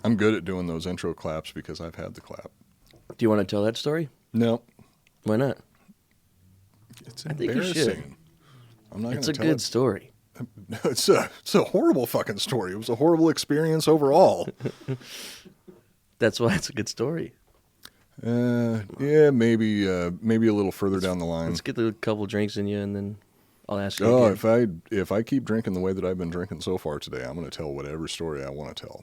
I'm good at doing those intro claps because I've had the clap. Do you want to tell that story? No. Why not? It's I think you should. I'm not going to tell it. It's a good story. No, it's a horrible fucking story. It was a horrible experience overall. That's why it's a good story. Yeah, maybe a little further down the line. Let's get a couple drinks in you, and then I'll ask you. Oh, again. if I keep drinking the way that I've been drinking so far today, I'm going to tell whatever story I want to tell,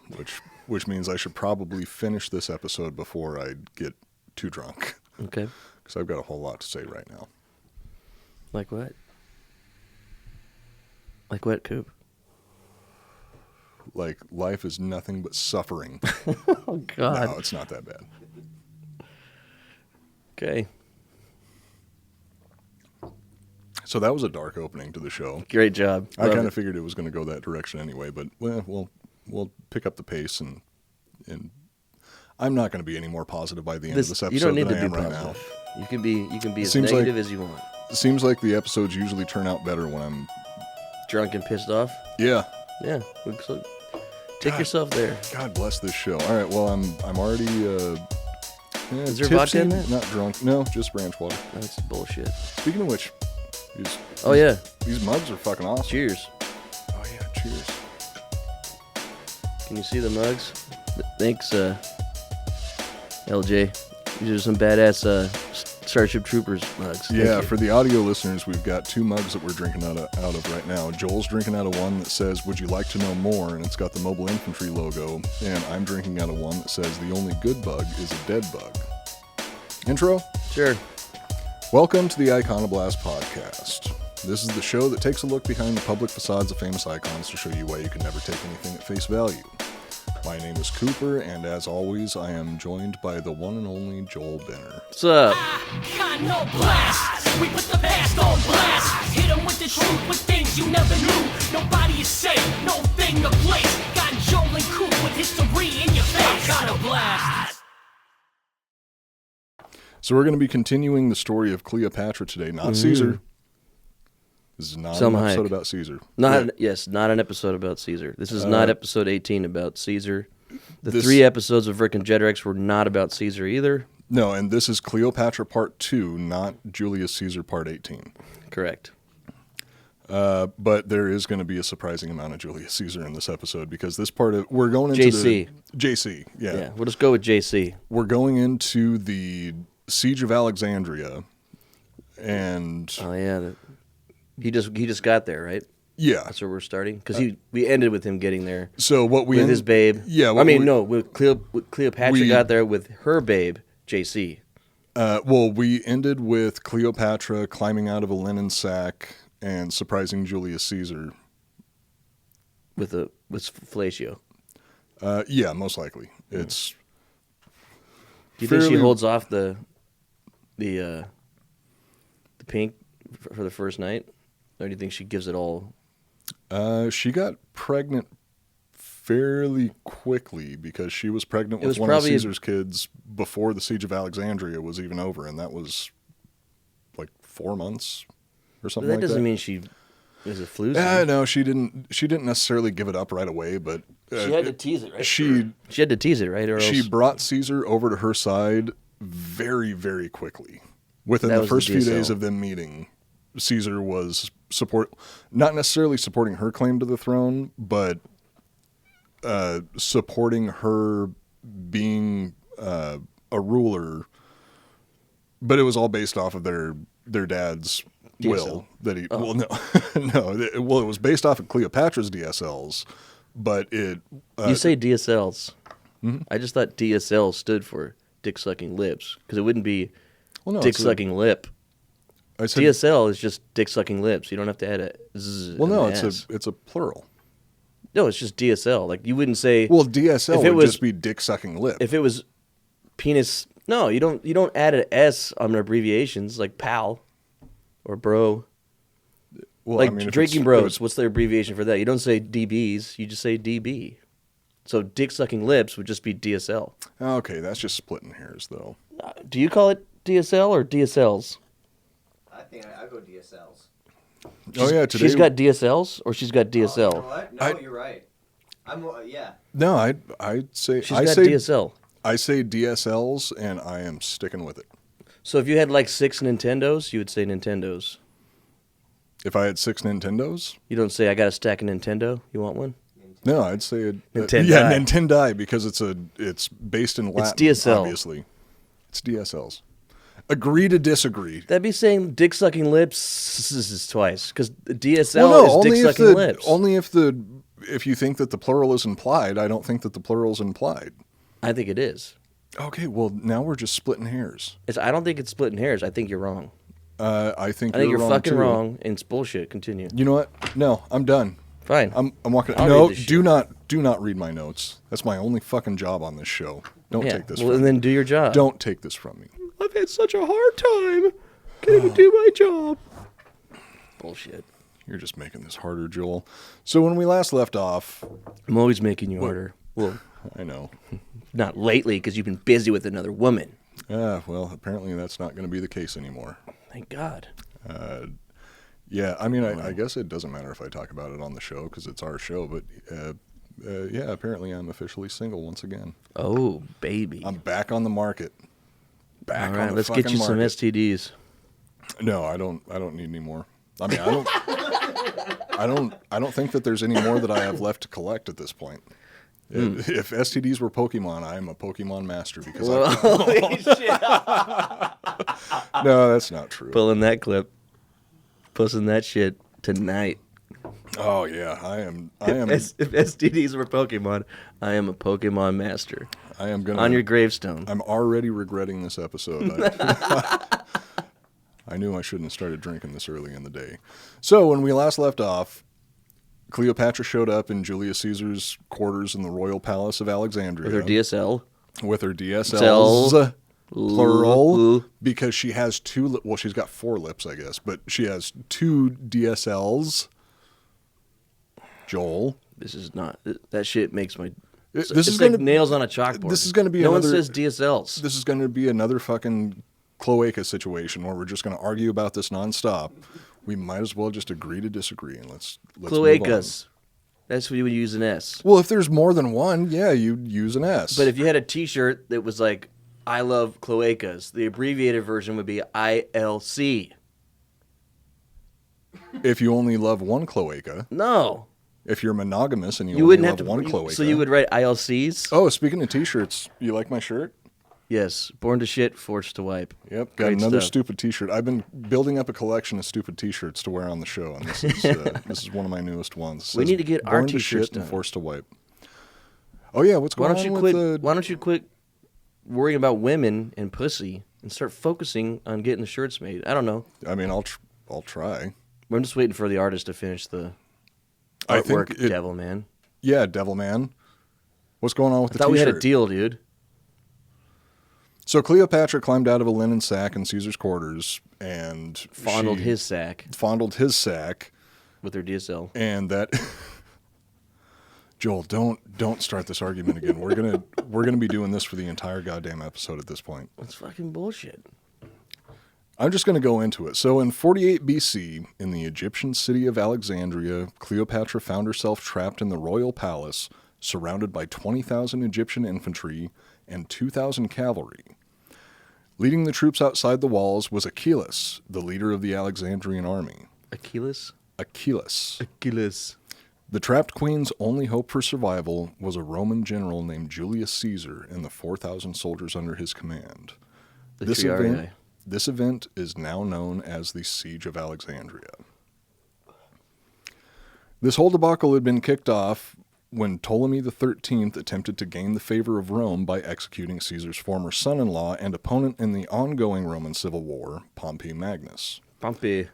which means I should probably finish this episode before I get too drunk. Okay. Because I've got a whole lot to say right now. Like what? Like what, Coop? Like life is nothing but suffering. Oh, God. No, it's not that bad. Okay. So that was a dark opening to the show. Great job. I kind of figured it was going to go that direction anyway, but we'll pick up the pace and I'm not going to be any more positive by the end of this episode than I am right now. You can be as negative as you want. It seems like the episodes usually turn out better when I'm drunk and pissed off. Yeah. Yeah. Take yourself there. God bless this show. All right. Well, I'm already. Is there tipsy, vodka in that? Not drunk. No, just branch water. That's bullshit. Speaking of which, these mugs are fucking awesome. Cheers. Oh yeah, cheers. Can you see the mugs? Thanks, LJ. These are some badass Starship Troopers mugs. Yeah, for the audio listeners, we've got two mugs that we're drinking out of right now. Joel's drinking out of one that says, "Would you like to know more?" and it's got the Mobile Infantry logo. And I'm drinking out of one that says, "The only good bug is a dead bug." Intro? Sure. Welcome to the Iconoblast podcast. This is the show that takes a look behind the public facades of famous icons to show you why you can never take anything at face value. My name is Cooper, and as always, I am joined by the one and only Joel Benner. What's up? Iconoblast. We put the past on blast. Hit them with the truth, with things you never knew. Nobody is safe, no thing to place. Got Joel and Coop with history in your face. Iconoblast. So we're going to be continuing the story of Cleopatra today, not Caesar. This is not an episode about Caesar. Not an episode about Caesar. This is not episode 18 about Caesar. The 3 episodes of Vercingetorix were not about Caesar either. No, and this is Cleopatra Part 2, not Julius Caesar Part 18. Correct. But there is going to be a surprising amount of Julius Caesar in this episode because this part of we're going into JC. Yeah, we'll just go with JC. We're going into the Siege of Alexandria, and he just got there, right? Yeah, that's where we're starting because we ended with him getting there. So what we with his babe? Yeah, with Cleopatra got there with her babe, JC. Well, we ended with Cleopatra climbing out of a linen sack and surprising Julius Caesar with fellatio. Yeah, most likely. It's. Do you think she holds off the pink for the first night, or do you think she gives it all? She got pregnant fairly quickly because she was pregnant with one of Caesar's kids before the Siege of Alexandria was even over, and that was like 4 months or something like that. That doesn't mean she is a floozy. No, she didn't necessarily give it up right away, but she had to tease it, right? She had to tease it, right? Or she else... brought Caesar over to her side very, very quickly. Within the first few days of them meeting, Caesar was not necessarily supporting her claim to the throne, but supporting her being a ruler. But it was all based off of their dad's DSL. will that he. Oh. Well, no. Well, it was based off of Cleopatra's DSLs, but it. You say DSLs. Mm-hmm. I just thought DSL stood for dick sucking lips because it wouldn't be dick sucking lip. I said, DSL is just dick sucking lips. You don't have to add a z. Well, no, it's a plural. No, it's just DSL. Like you wouldn't say. Well, DSL would just be dick sucking lip. If it was penis, no, you don't add an S on abbreviations like pal or bro. Well, like drinking bros, what's the abbreviation for that? You don't say DBs, you just say DB. So dick sucking lips would just be DSL. Okay, that's just splitting hairs, though. Do you call it DSL or DSLs? I think I go DSLs. Today she's got DSLs or she's got DSL. Oh, you know what? No, you're right. Yeah. No, I'd say She's got DSL. I say DSLs, and I am sticking with it. So if you had like 6 Nintendos, you would say Nintendos. If I had 6 Nintendos, You don't say I got a stack of Nintendo. You want one? no, I'd say Nintendo. yeah, Nintendo, because it's based in Latin. DSL. Obviously, it's DSLs. Agree to disagree. That'd be saying dick sucking lips twice because DSL Well, no, is only dick if sucking lips. only if you think that the plural is implied. I don't think that the plural is implied. I think it is. Okay, well now we're just splitting hairs. I don't think it's splitting hairs. I think you're wrong. I think you're wrong fucking too. wrong, and it's bullshit. Continue. You know what? No, I'm done. Fine. I'm walking. I'll No, read this do shit. not read my notes. That's my only fucking job on this show. Don't take this. Well, from and me. then do your job. Don't take this from me. I've had such a hard time getting to do my job. Bullshit. You're just making this harder, Joel. So when we last left off, I'm always making you harder. Well, I know. not lately because you've been busy with another woman. Well, apparently that's not going to be the case anymore. Thank God. Yeah, I mean, I guess it doesn't matter if I talk about it on the show because it's our show, but yeah, apparently I'm officially single once again. Oh, baby. I'm back on the market. Back All on right, the let's fucking get you some market. STDs. No, I don't need any more. I mean, I don't think that there's any more that I have left to collect at this point. If STDs were Pokemon, I am a Pokemon master because Holy shit. No, that's not true. Pulling that clip. Posting that shit tonight. Oh yeah, I am If STDs were Pokemon, I am a Pokemon master. I am gonna On your gravestone. I'm already regretting this episode. I knew I shouldn't have started drinking this early in the day. So when we last left off, Cleopatra showed up in Julius Caesar's quarters in the royal palace of Alexandria. With her DSL. With her DSLs, Cell. plural, Ooh. because she has well, she's got 4 lips, I guess, but she has 2 DSLs. Joel. This is not... That shit makes my... This it's is like gonna, nails on a chalkboard. This is going to be no another... one says DSLs. This is going to be another fucking cloaca situation where we're just going to argue about this nonstop. We might as well just agree to disagree and let's move on. Cloacas. That's what you would use an S. Well, if there's more than one, yeah, you'd use an S. But if you had a T-shirt that was like, I love cloacas, the abbreviated version would be ILC. if you only love one cloaca, No. if you're monogamous and you You only wouldn't love have to... one cloaca. So you would write ILCs? Oh, speaking of T-shirts, you like my shirt? Yes. Born to shit, forced to wipe. Yep, got Great another stuff. stupid T-shirt. I've been building up a collection of stupid T-shirts to wear on the show, and this is this is one of my newest ones. It We says, need to get our "Born to T-shirts shit and done." forced to wipe. Oh yeah, what's Why going don't you on quit? with the? Why don't you quit worrying about women and pussy and start focusing on getting the shirts made? I don't know. I mean, I'll try. I'm just waiting for the artist to finish the I think artwork. it- Devil man. Yeah, Devil Man. What's going on with I the thought T-shirt? we had a deal, dude. So Cleopatra climbed out of a linen sack in Caesar's quarters and Fondled she his sack fondled his sack, with her DSL. and that. Joel, don't start this argument again. We're gonna be doing this for the entire goddamn episode at this point. That's fucking bullshit. I'm just going to go into it. So in 48 BC, in the Egyptian city of Alexandria, Cleopatra found herself trapped in the royal palace, surrounded by 20,000 Egyptian infantry and 2,000 cavalry. Leading the troops outside the walls was Achilles, the leader of the Alexandrian army. Achilles? Achilles. Achilles. The trapped queen's only hope for survival was a Roman general named Julius Caesar and the 4,000 soldiers under his command. The This Triarii. event, this event is now known as the Siege of Alexandria. This whole debacle had been kicked off when Ptolemy XIII attempted to gain the favor of Rome by executing Caesar's former son-in-law and opponent in the ongoing Roman civil war, Pompey Magnus. Pompey.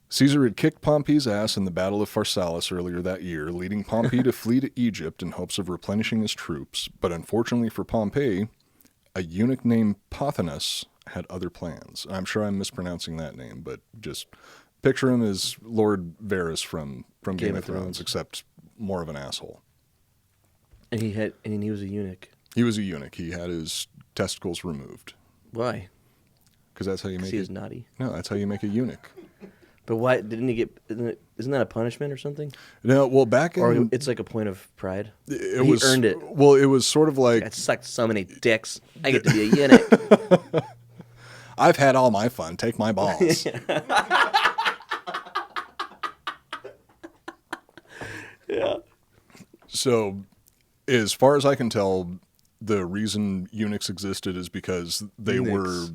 Caesar had kicked Pompey's ass in the Battle of Pharsalus earlier that year, leading Pompey to flee to Egypt in hopes of replenishing his troops, but unfortunately for Pompey, a eunuch named Pothinus had other plans. I'm sure I'm mispronouncing that name, but just picture him as Lord Varys from Game of Thrones, except more of an asshole. And he was a eunuch. He was a eunuch. He had his testicles removed. Why? Because that's how you make He it. is naughty. No, that's how you make a eunuch. But why didn't he get? Isn't that a punishment or something? No, well, back Or in it's like a point of pride? it he was earned it. Well, it was sort of like I sucked so many dicks. I get to be a eunuch. I've had all my fun. Take my balls. Yeah. So, as far as I can tell, the reason eunuchs existed is because they were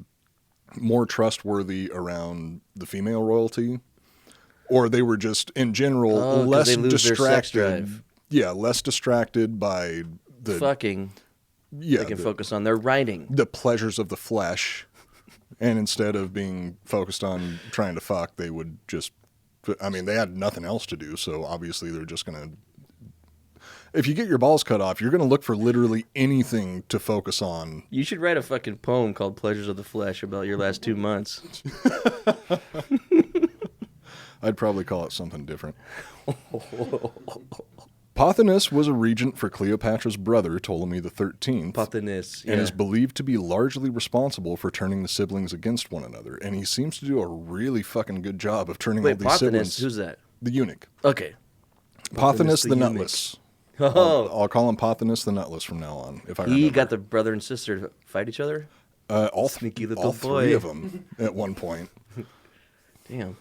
more trustworthy around the female royalty, or they were just in general less they lose their sex distracted. drive. Yeah, less distracted by the Fucking. yeah They can the, focus on their writing. the pleasures of the flesh, and instead of being focused on trying to fuck, they would just. I mean, they had nothing else to do, so obviously they're just gonna. If you get your balls cut off, you're gonna look for literally anything to focus on. You should write a fucking poem called Pleasures of the Flesh about your last 2 months. I'd probably call it something different. Pothinus was a regent for Cleopatra's brother, Ptolemy XIII, Pothinus, yeah. and is believed to be largely responsible for turning the siblings against one another. And he seems to do a really fucking good job of turning all Wait, these Pothinus, siblings. who's that? The eunuch. Okay. Pothinus the eunuch. Nutless. Oh, I'll call him Pothinus the Nutless from now on, if I remember. he got the brother and sister to fight each other? Sneaky little all boy. three of them at one point. Damn.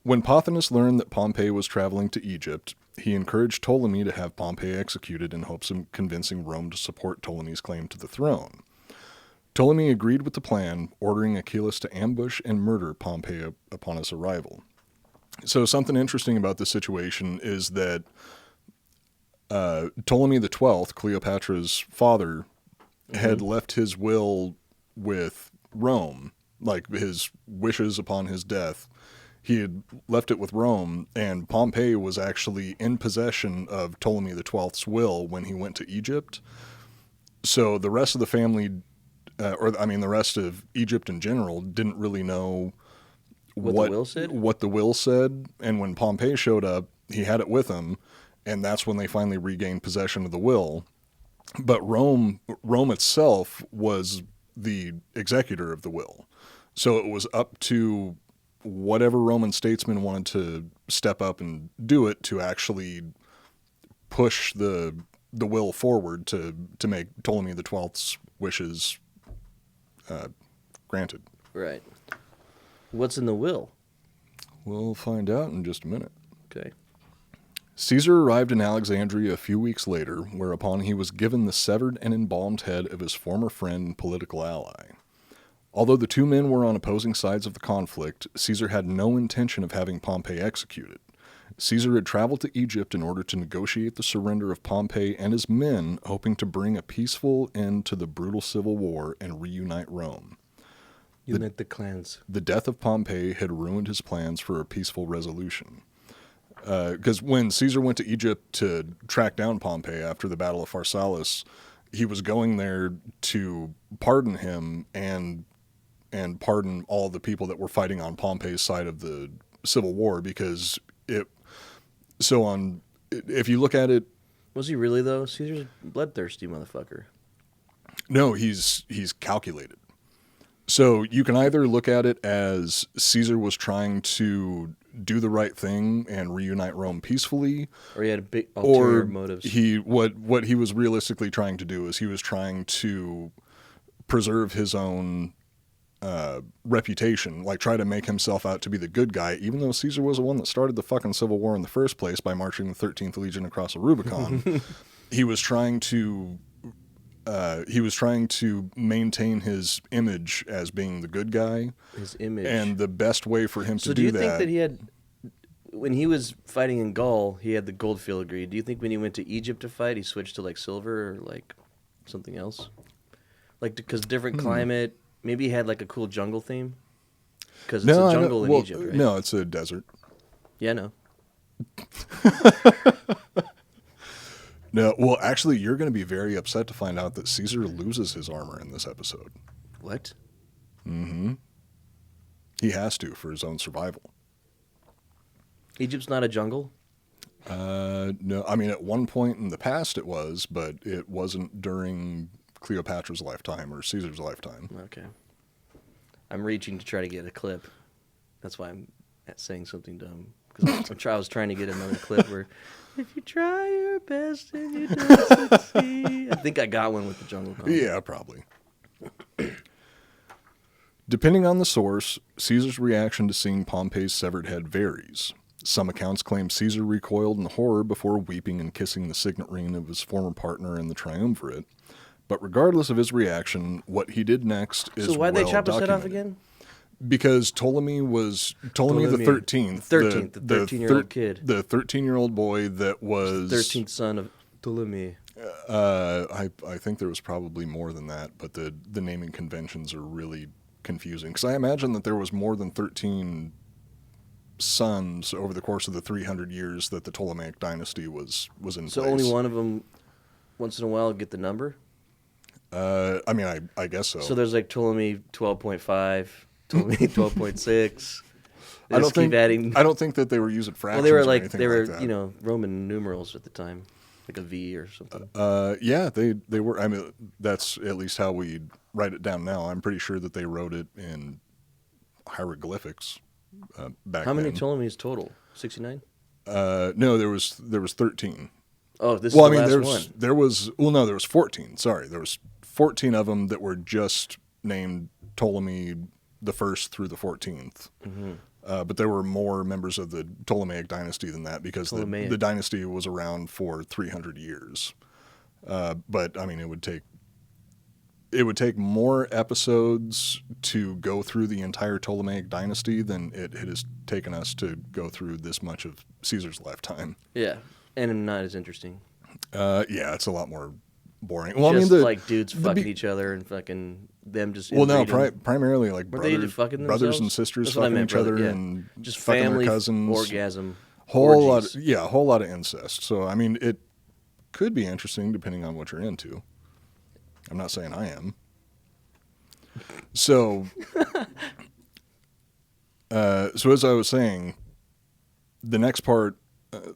When Pothinus learned that Pompey was traveling to Egypt, he encouraged Ptolemy to have Pompey executed in hopes of convincing Rome to support Ptolemy's claim to the throne. Ptolemy agreed with the plan, ordering Achilles to ambush and murder Pompey upon his arrival. So something interesting about this situation is that Ptolemy XII, Cleopatra's father, had left his will with Rome, like his wishes upon his death. He had left it with Rome, and Pompey was actually in possession of Ptolemy XII's will when he went to Egypt. So the rest of the family, the rest of Egypt in general, didn't really know What the will said? What the will said. And when Pompey showed up, he had it with him, and that's when they finally regained possession of the will. But Rome itself was the executor of the will. So it was up to whatever Roman statesman wanted to step up and do it to actually push the will forward to make Ptolemy XII's wishes granted. Right. What's in the will? We'll find out in just a minute. Okay. Caesar arrived in Alexandria a few weeks later, whereupon he was given the severed and embalmed head of his former friend and political ally. Although the two men were on opposing sides of the conflict, Caesar had no intention of having Pompey executed. Caesar had traveled to Egypt in order to negotiate the surrender of Pompey and his men, hoping to bring a peaceful end to the brutal civil war and reunite Rome. Unite the clans. The death of Pompey had ruined his plans for a peaceful resolution. Because when Caesar went to Egypt to track down Pompey after the Battle of Pharsalus, he was going there to pardon him and pardon all the people that were fighting on Pompey's side of the civil war, because if you look at it, Was he really, though? Caesar's a bloodthirsty motherfucker. no, he's calculated. So you can either look at it as Caesar was trying to do the right thing and reunite Rome peacefully, Or he had big ulterior or motives. what he was realistically trying to do is he was trying to preserve his own reputation, like try to make himself out to be the good guy, even though Caesar was the one that started the fucking civil war in the first place by marching the 13th Legion across the Rubicon. He was trying to maintain his image as being the good guy. His image. And the best way for him to so do do you that. think that he had, when he was fighting in Gaul, he had the gold filigree. Do you think when he went to Egypt to fight, he switched to like silver or like something else? Like, because different climate, maybe he had like a cool jungle theme? Because it's a jungle in Egypt, right? No, it's a desert. Yeah, no. No, well, actually, you're going to be very upset to find out that Caesar loses his armor in this episode. What? Mm-hmm. He has to for his own survival. Egypt's not a jungle? No, I mean, at one point in the past it was, but it wasn't during Cleopatra's lifetime or Caesar's lifetime. Okay. I'm reaching to try to get a clip. That's why I'm saying something dumb. Because I was trying to get another clip where, if you try your best and you don't succeed. I think I got one with the jungle poem. Yeah, probably. Depending on the source, Caesar's reaction to seeing Pompey's severed head varies. Some accounts claim Caesar recoiled in horror before weeping and kissing the signet ring of his former partner in the triumvirate. But regardless of his reaction, what he did next is So why'd they chop his head off documented. again? Because Ptolemy the 13th. The 13-year-old kid. The 13-year-old boy that was... 13th son of Ptolemy. I think there was probably more than that, but the naming conventions are really confusing. Because I imagine that there was more than 13 sons over the course of the 300 years that the Ptolemaic dynasty was in place. So only one of them, once in a while, get the number? I mean, I guess so. So there's like Ptolemy 12.5, Ptolemy 12.6. I adding. I don't think that they were using fractions. Well, they were or like anything like that. Roman numerals at the time, like a V or something. Yeah, they were. I mean, that's at least how we write it down now. I'm pretty sure that they wrote it in hieroglyphics back How many then. Ptolemies total? 69. No, there was 13. Oh, this Well, I is the mean, last one. there was 14. Sorry, there was 14 of them that were just named Ptolemy the first through the 14th. Mm-hmm. But there were more members of the Ptolemaic dynasty than that because the dynasty was around for 300 years. But I mean, it would take more episodes to go through the entire Ptolemaic dynasty than it has taken us to go through this much of Caesar's lifetime. Yeah, and not as interesting. Yeah, it's a lot more boring. Well, Just I mean, like dudes fucking each other and fucking them just. Well, no, inbreeding. primarily like Were they fucking brothers themselves? and sisters That's what I fucking meant, each other brother, yeah. and Just fucking family their cousins. orgasm. A orgies. whole lot of incest. So I mean, it could be interesting depending on what you're into. I'm not saying I am. So, so as I was saying, the next part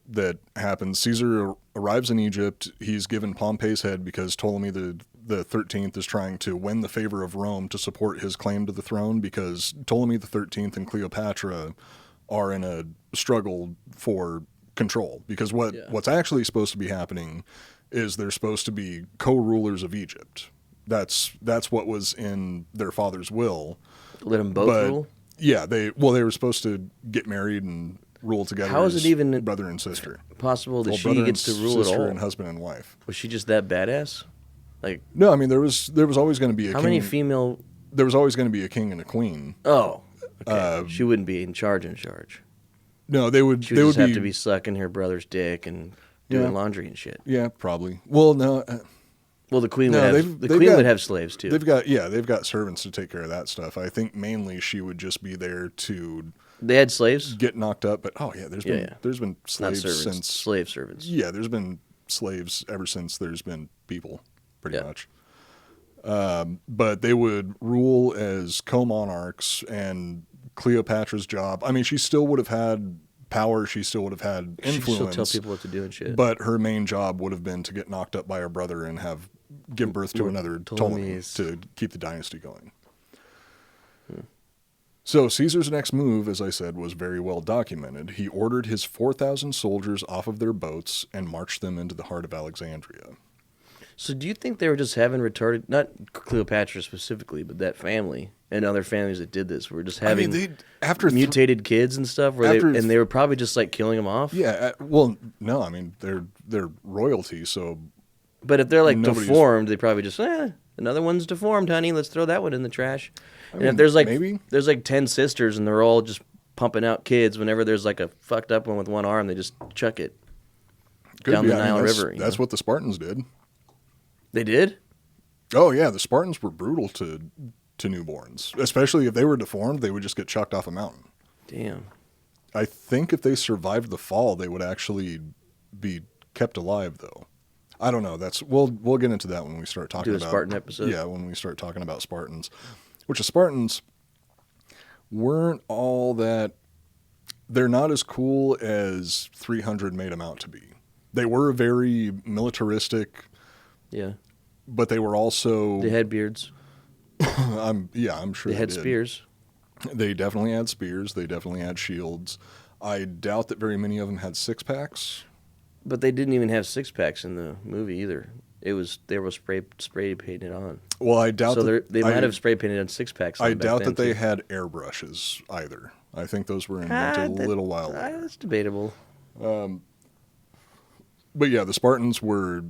that happens, Caesar arrives in Egypt. He's given Pompey's head because Ptolemy the 13th is trying to win the favor of Rome to support his claim to the throne, because Ptolemy the 13th and Cleopatra are in a struggle for control. Because what's actually supposed to be happening is they're supposed to be co-rulers of Egypt. That's what was in their father's will. Let them both rule? Yeah, they were supposed to get married and rule together. How is as it even brother and sister? Possible that she brother gets to and rule at sister all? and husband and wife. Was she just that badass? Like, No, I mean there was always going to be a how king. many female? There was always going to be a king and a queen. Oh, okay. She wouldn't be in charge. No, they would. She They would would just have to be sucking her brother's dick and doing Yeah. laundry and shit. Yeah, probably. Well, no. Well, the queen No, would they've- have. The they've queen got- would have slaves too. They've got servants to take care of that stuff. I think mainly she would just be there to They had slaves. get knocked up. But there's been Not slaves servants. since Slave servants. Yeah, there's been slaves ever since there's been people, pretty Yeah. much. But they would rule as co-monarchs, and Cleopatra's job, I mean, she still would have had power, she still would have had She could still influence, tell people what to do and shit. but her main job would have been to get knocked up by her brother and give birth to Lord another Ptolemy Ptolemy is- to keep the dynasty going. So Caesar's next move, as I said, was very well documented. He ordered his 4,000 soldiers off of their boats and marched them into the heart of Alexandria. So do you think they were just having retarded, not Cleopatra specifically, but that family and other families that did this were just having mutated kids and stuff, and they were probably just like killing them off? Yeah, well, no, I mean, they're royalty, so... But if they're like Nobody's- deformed, they probably just, another one's deformed, honey, let's throw that one in the trash. And mean, if there's like maybe. there's like 10 sisters and they're all just pumping out kids, whenever there's like a fucked up one with one arm, they just chuck it Could down be. the I mean, Nile that's, River. That's what the Spartans did. They did? Oh, yeah, the Spartans were brutal to newborns. Especially if they were deformed, they would just get chucked off a mountain. Damn. I think if they survived the fall, they would actually be kept alive, though. I don't know. We'll get into that when we start talking about... Do a Spartan episode? Yeah, when we start talking about Spartans. Which the Spartans weren't all that... They're not as cool as 300 made them out to be. They were very militaristic... Yeah. But they were also... They had beards. I'm sure They had did. spears. They definitely had spears. They definitely had shields. I doubt that very many of them had six-packs. But they didn't even have six-packs in the movie either. They were spray painted on. Well, I doubt So that... they might have spray painted on six-packs. I doubt that they had airbrushes either. I think those were invented a little while later. That's debatable. But yeah, the Spartans were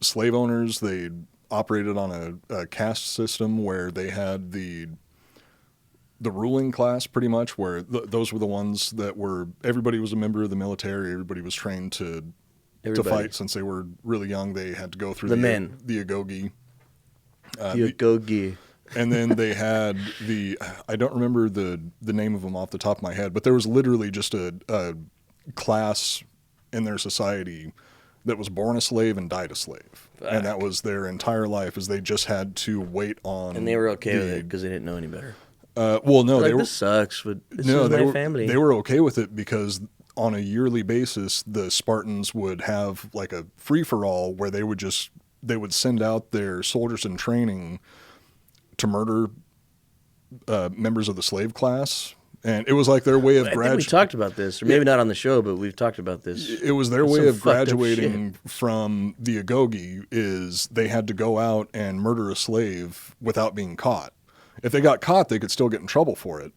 slave owners. They operated on a caste system where they had the ruling class pretty much, where those were the ones that were, everybody was a member of the military. Everybody was trained to fight since they were really young. They had to go through the agoge. The agoge. And then they had I don't remember the name of them off the top of my head, but there was literally just a class in their society that was born a slave and died a slave. Fuck. And that was their entire life, is they just had to wait on... And they were okay with it because they didn't know any better. Well, no, they were... This sucks, but this is my family. They were okay with it because on a yearly basis, the Spartans would have like a free-for-all where they would send out their soldiers in training to murder members of the slave class. And it was like their way of graduating. We talked about this, or maybe not on the show, but we've talked about this. It was their way of graduating from the agoge, is they had to go out and murder a slave without being caught. If they got caught, they could still get in trouble for it.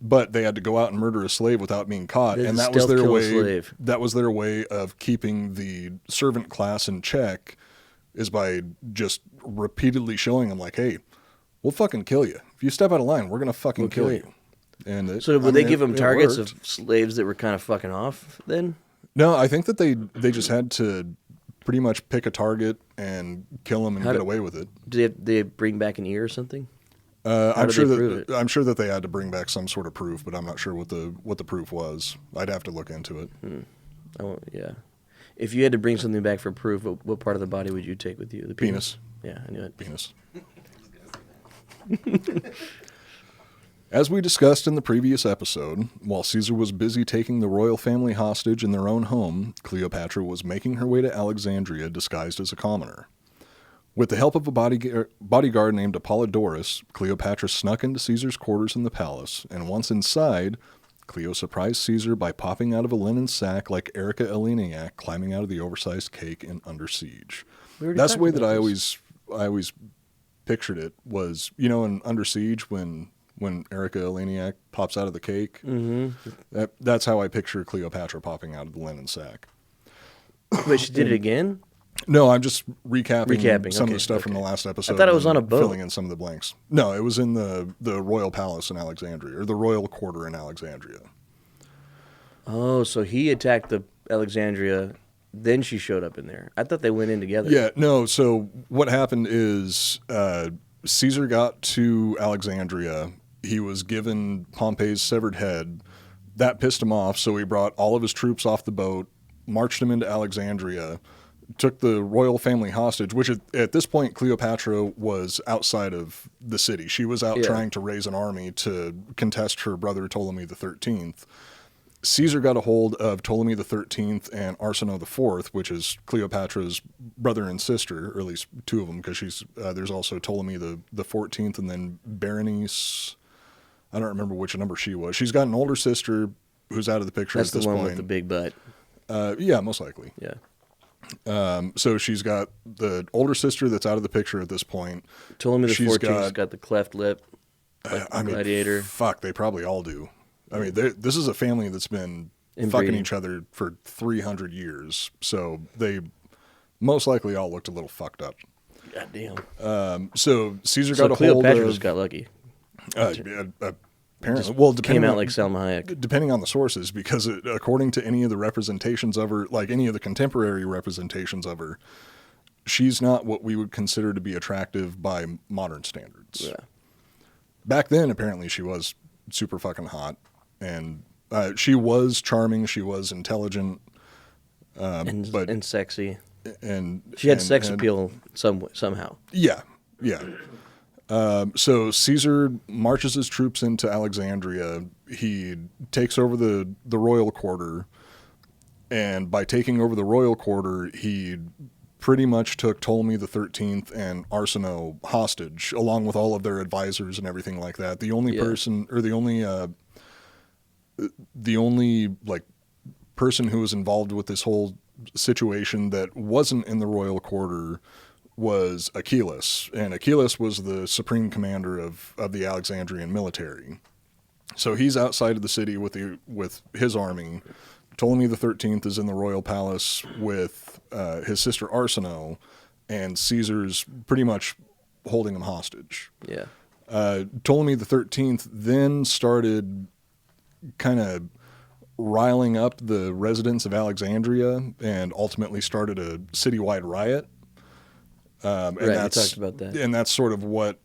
But they had to go out and murder a slave without being caught, and that was their way. That was their way of keeping the servant class in check, is by just repeatedly showing them like, "Hey, we'll fucking kill you. If you step out of line, we're gonna fucking kill you." And so would they give them targets of slaves that were kind of fucking off then? No, I think that they just had to pretty much pick a target and kill them and get away with it. Did they bring back an ear or something? I'm sure that they had to bring back some sort of proof, but I'm not sure what the proof was. I'd have to look into it. Yeah. If you had to bring something back for proof, what part of the body would you take with you? The penis? Yeah, I knew it. Penis. As we discussed in the previous episode, while Caesar was busy taking the royal family hostage in their own home, Cleopatra was making her way to Alexandria disguised as a commoner. With the help of a bodyguard named Apollodorus, Cleopatra snuck into Caesar's quarters in the palace, and once inside, Cleo surprised Caesar by popping out of a linen sack like Erica Eleniak climbing out of the oversized cake in Under Siege. That's the way that I always pictured it, was, in Under Siege when Erica Eleniak pops out of the cake. Mm-hmm. That's how I picture Cleopatra popping out of the linen sack. Wait, she did it again? No, I'm just recapping some of the stuff from the last episode. I thought it was on a boat. Filling in some of the blanks. No, it was in the royal palace in Alexandria, or the royal quarter in Alexandria. Oh, so he attacked the Alexandria, then she showed up in there. I thought they went in together. Yeah, no, so what happened is Caesar got to Alexandria. He was given Pompey's severed head. That pissed him off, so he brought all of his troops off the boat, marched them into Alexandria, took the royal family hostage, which at this point Cleopatra was outside of the city. She was out trying to raise an army to contest her brother Ptolemy XIII. Caesar got a hold of Ptolemy XIII and Arsinoe IV, which is Cleopatra's brother and sister, or at least two of them, because there's also Ptolemy the XIV and then Berenice. I don't remember which number she was. She's got an older sister who's out of the picture at this point. That's the one with the big butt. Yeah, most likely. Yeah. So she's got the older sister that's out of the picture at this point. Ptolemy the XIV's got the cleft lip, like gladiator. Fuck, they probably all do. I mean, this is a family that's been fucking each other for 300 years, so they most likely all looked a little fucked up. God damn. So Caesar got a hold of... Cleopatra just got lucky. Apparently, well, came out like Salma Hayek. Depending on the sources, because according to any of the representations of her, like any of the contemporary representations of her, she's not what we would consider to be attractive by modern standards. Yeah. Back then, apparently, she was super fucking hot, and she was charming. She was intelligent, and sexy, and she had sex appeal somehow. Yeah. So Caesar marches his troops into Alexandria. He takes over the royal quarter, and by taking over the royal quarter, he pretty much took Ptolemy XIII and Arsinoe hostage, along with all of their advisors and everything like that. The only person, or the only the only like person who was involved with this whole situation that wasn't in the royal quarter was Achilles, and Achilles was the supreme commander of the Alexandrian military. So he's outside of the city with his army. Ptolemy the 13th is in the royal palace with his sister Arsinoe, and Caesar's pretty much holding him hostage. Yeah. Ptolemy the 13th then started kind of riling up the residents of Alexandria and ultimately started a citywide riot. And Right, we talked about that. And that's sort of what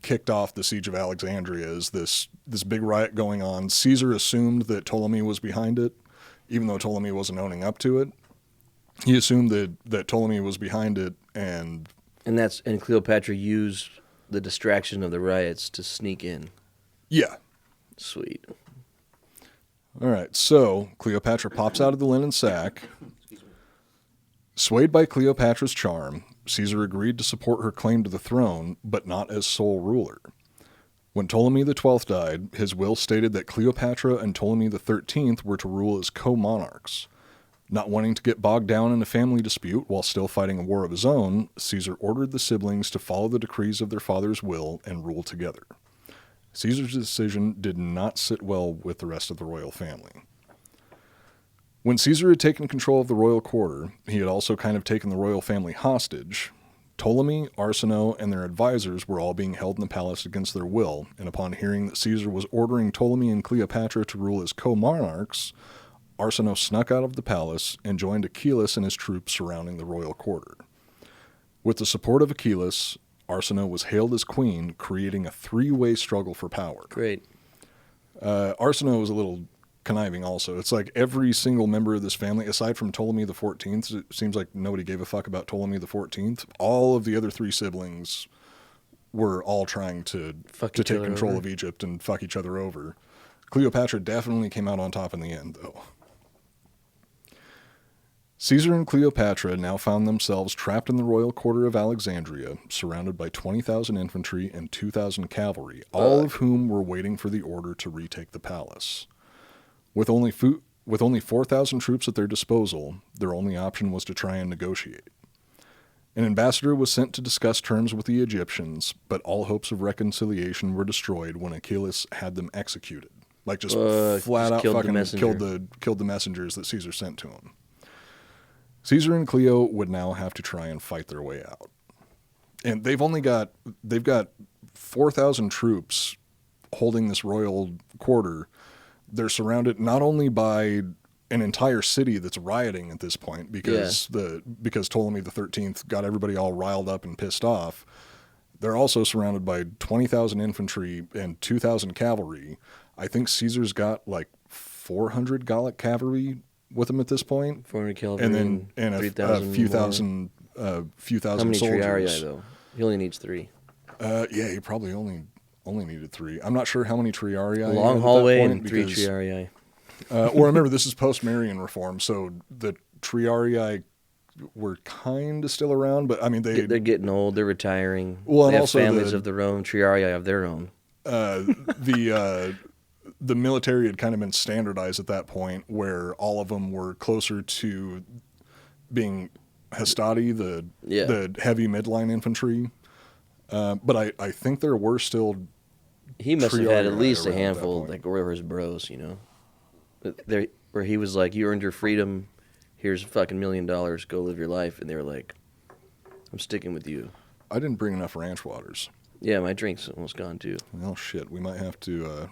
kicked off the Siege of Alexandria, is this big riot going on. Caesar assumed that Ptolemy was behind it, even though Ptolemy wasn't owning up to it. He assumed that Ptolemy was behind it, and Cleopatra used the distraction of the riots to sneak in. yeah. Sweet. All right, so Cleopatra pops out of the linen sack. Swayed by Cleopatra's charm, Caesar agreed to support her claim to the throne, but not as sole ruler. When Ptolemy XII died, his will stated that Cleopatra and Ptolemy XIII were to rule as co-monarchs. Not wanting to get bogged down in a family dispute while still fighting a war of his own, Caesar ordered the siblings to follow the decrees of their father's will and rule together. Caesar's decision did not sit well with the rest of the royal family. When Caesar had taken control of the royal quarter, he had also kind of taken the royal family hostage. Ptolemy, Arsinoe, and their advisors were all being held in the palace against their will, and upon hearing that Caesar was ordering Ptolemy and Cleopatra to rule as co-monarchs, Arsinoe snuck out of the palace and joined Achilles and his troops surrounding the royal quarter. With the support of Achilles, Arsinoe was hailed as queen, creating a three-way struggle for power. Great. Arsinoe was a little conniving also. It's like every single member of this family, aside from Ptolemy the 14th, it seems like nobody gave a fuck about Ptolemy the 14th. All of the other three siblings were all trying to take control of Egypt and fuck each other over. Cleopatra definitely came out on top in the end, though. Caesar and Cleopatra now found themselves trapped in the royal quarter of Alexandria, surrounded by 20,000 infantry and 2,000 cavalry, all of whom were waiting for the order to retake the palace. With only 4,000 troops at their disposal, their only option was to try and negotiate. An ambassador was sent to discuss terms with the Egyptians, but all hopes of reconciliation were destroyed when Achilles had them executed. Like just flat out fucking killed the messengers that Caesar sent to him. Caesar and Cleo would now have to try and fight their way out. And they've got 4,000 troops holding this royal quarter. They're surrounded not only by an entire city that's rioting at this point because Ptolemy the 13th got everybody all riled up and pissed off. They're also surrounded by 20,000 infantry and 2,000 cavalry. I think Caesar's got like 400 Gallic cavalry with him at this point. 400 cavalry and a few thousand How many soldiers. triarii, though? He only needs 3. Yeah, he probably only needed 3. I'm not sure how many triarii. Long hallway and 3 triarii. Or remember, this is post-Marian reform, so the triarii were kind of still around, but I mean they're getting old. They're retiring. Well, and they have also families of their own. Triarii of their own. The military had kind of been standardized at that point, where all of them were closer to being hastati, the heavy midline infantry. But I think there were still. He must have had at least a handful, like where his bros, you know, where he was like, "You earned your freedom. Here's fucking $1 million. Go live your life." And they were like, "I'm sticking with you." I didn't bring enough ranch waters. Yeah, my drink's almost gone too. Well, shit, we might have to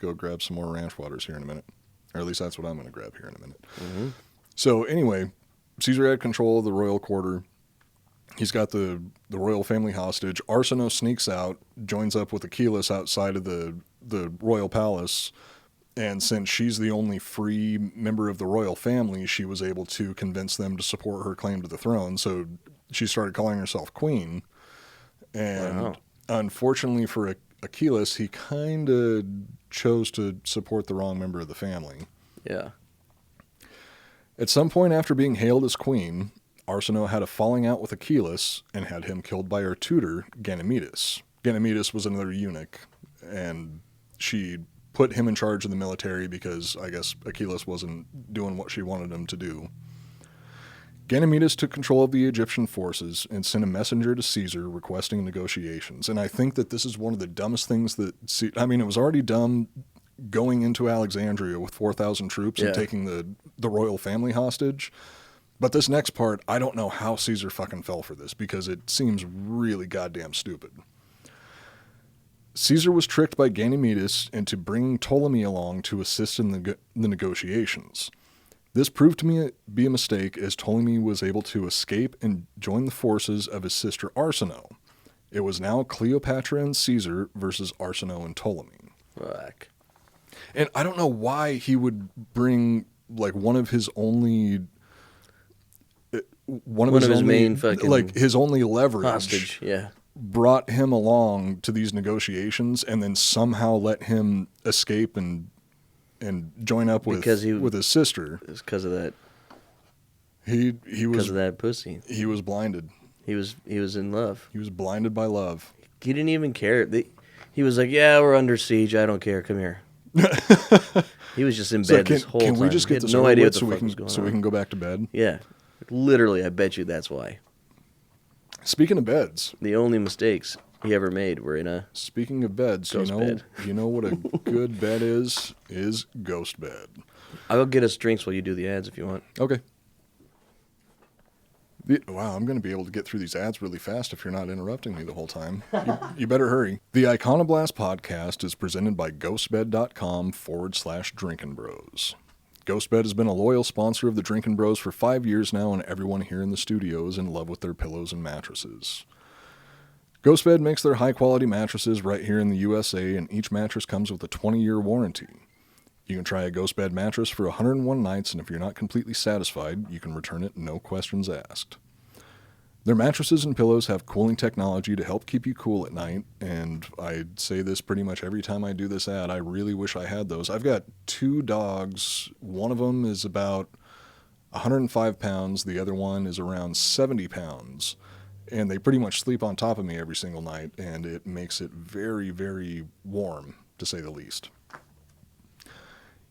go grab some more ranch waters here in a minute, or at least that's what I'm going to grab here in a minute. Mm-hmm. So anyway, Caesar had control of the royal quarter. He's got the royal family hostage. Arsinoe sneaks out, joins up with Achilles outside of the royal palace, and since she's the only free member of the royal family, she was able to convince them to support her claim to the throne. So she started calling herself queen. And wow. Unfortunately for Achilles, he kind of chose to support the wrong member of the family. Yeah. At some point after being hailed as queen, Arsinoe had a falling out with Achilles and had him killed by her tutor, Ganymedes. Ganymedes was another eunuch, and she put him in charge of the military because I guess Achilles wasn't doing what she wanted him to do. Ganymedes took control of the Egyptian forces and sent a messenger to Caesar requesting negotiations. And I think that this is one of the dumbest things that... it was already dumb going into Alexandria with 4,000 troops and taking the royal family hostage. But this next part, I don't know how Caesar fucking fell for this because it seems really goddamn stupid. Caesar was tricked by Ganymedes into bringing Ptolemy along to assist in the negotiations. This proved to be a mistake as Ptolemy was able to escape and join the forces of his sister Arsinoe. It was now Cleopatra and Caesar versus Arsinoe and Ptolemy. Fuck. And I don't know why he would bring like one of his main fucking like his only leverage hostage. Yeah. Brought him along to these negotiations and then somehow let him escape and join up with his sister. It's because of that. He was because of that pussy. He was blinded. He was in love. He was blinded by love. He didn't even care. He was like, "Yeah, we're under siege. I don't care. Come here." He was just in bed this whole time. Can we just get this no over idea with what the fuck was going on. we can go back to bed? Yeah, literally. I bet you that's why. Speaking of beds, the only mistakes he ever made were in a. Speaking of beds, bed. You know what a good bed is ghost bed. I'll get us drinks while you do the ads if you want. Okay. Wow, I'm going to be able to get through these ads really fast if you're not interrupting me the whole time. You better hurry. The Iconoblast podcast is presented by ghostbed.com/Drinkin' Bros. Ghostbed has been a loyal sponsor of the Drinkin' Bros for 5 years now, and everyone here in the studio is in love with their pillows and mattresses. Ghostbed makes their high-quality mattresses right here in the USA, and each mattress comes with a 20-year warranty. You can try a Ghostbed mattress for 101 nights, and if you're not completely satisfied, you can return it, no questions asked. Their mattresses and pillows have cooling technology to help keep you cool at night, and I say this pretty much every time I do this ad. I really wish I had those. I've got 2 dogs. One of them is about 105 pounds. The other one is around 70 pounds. And they pretty much sleep on top of me every single night, and it makes it very, very warm, to say the least.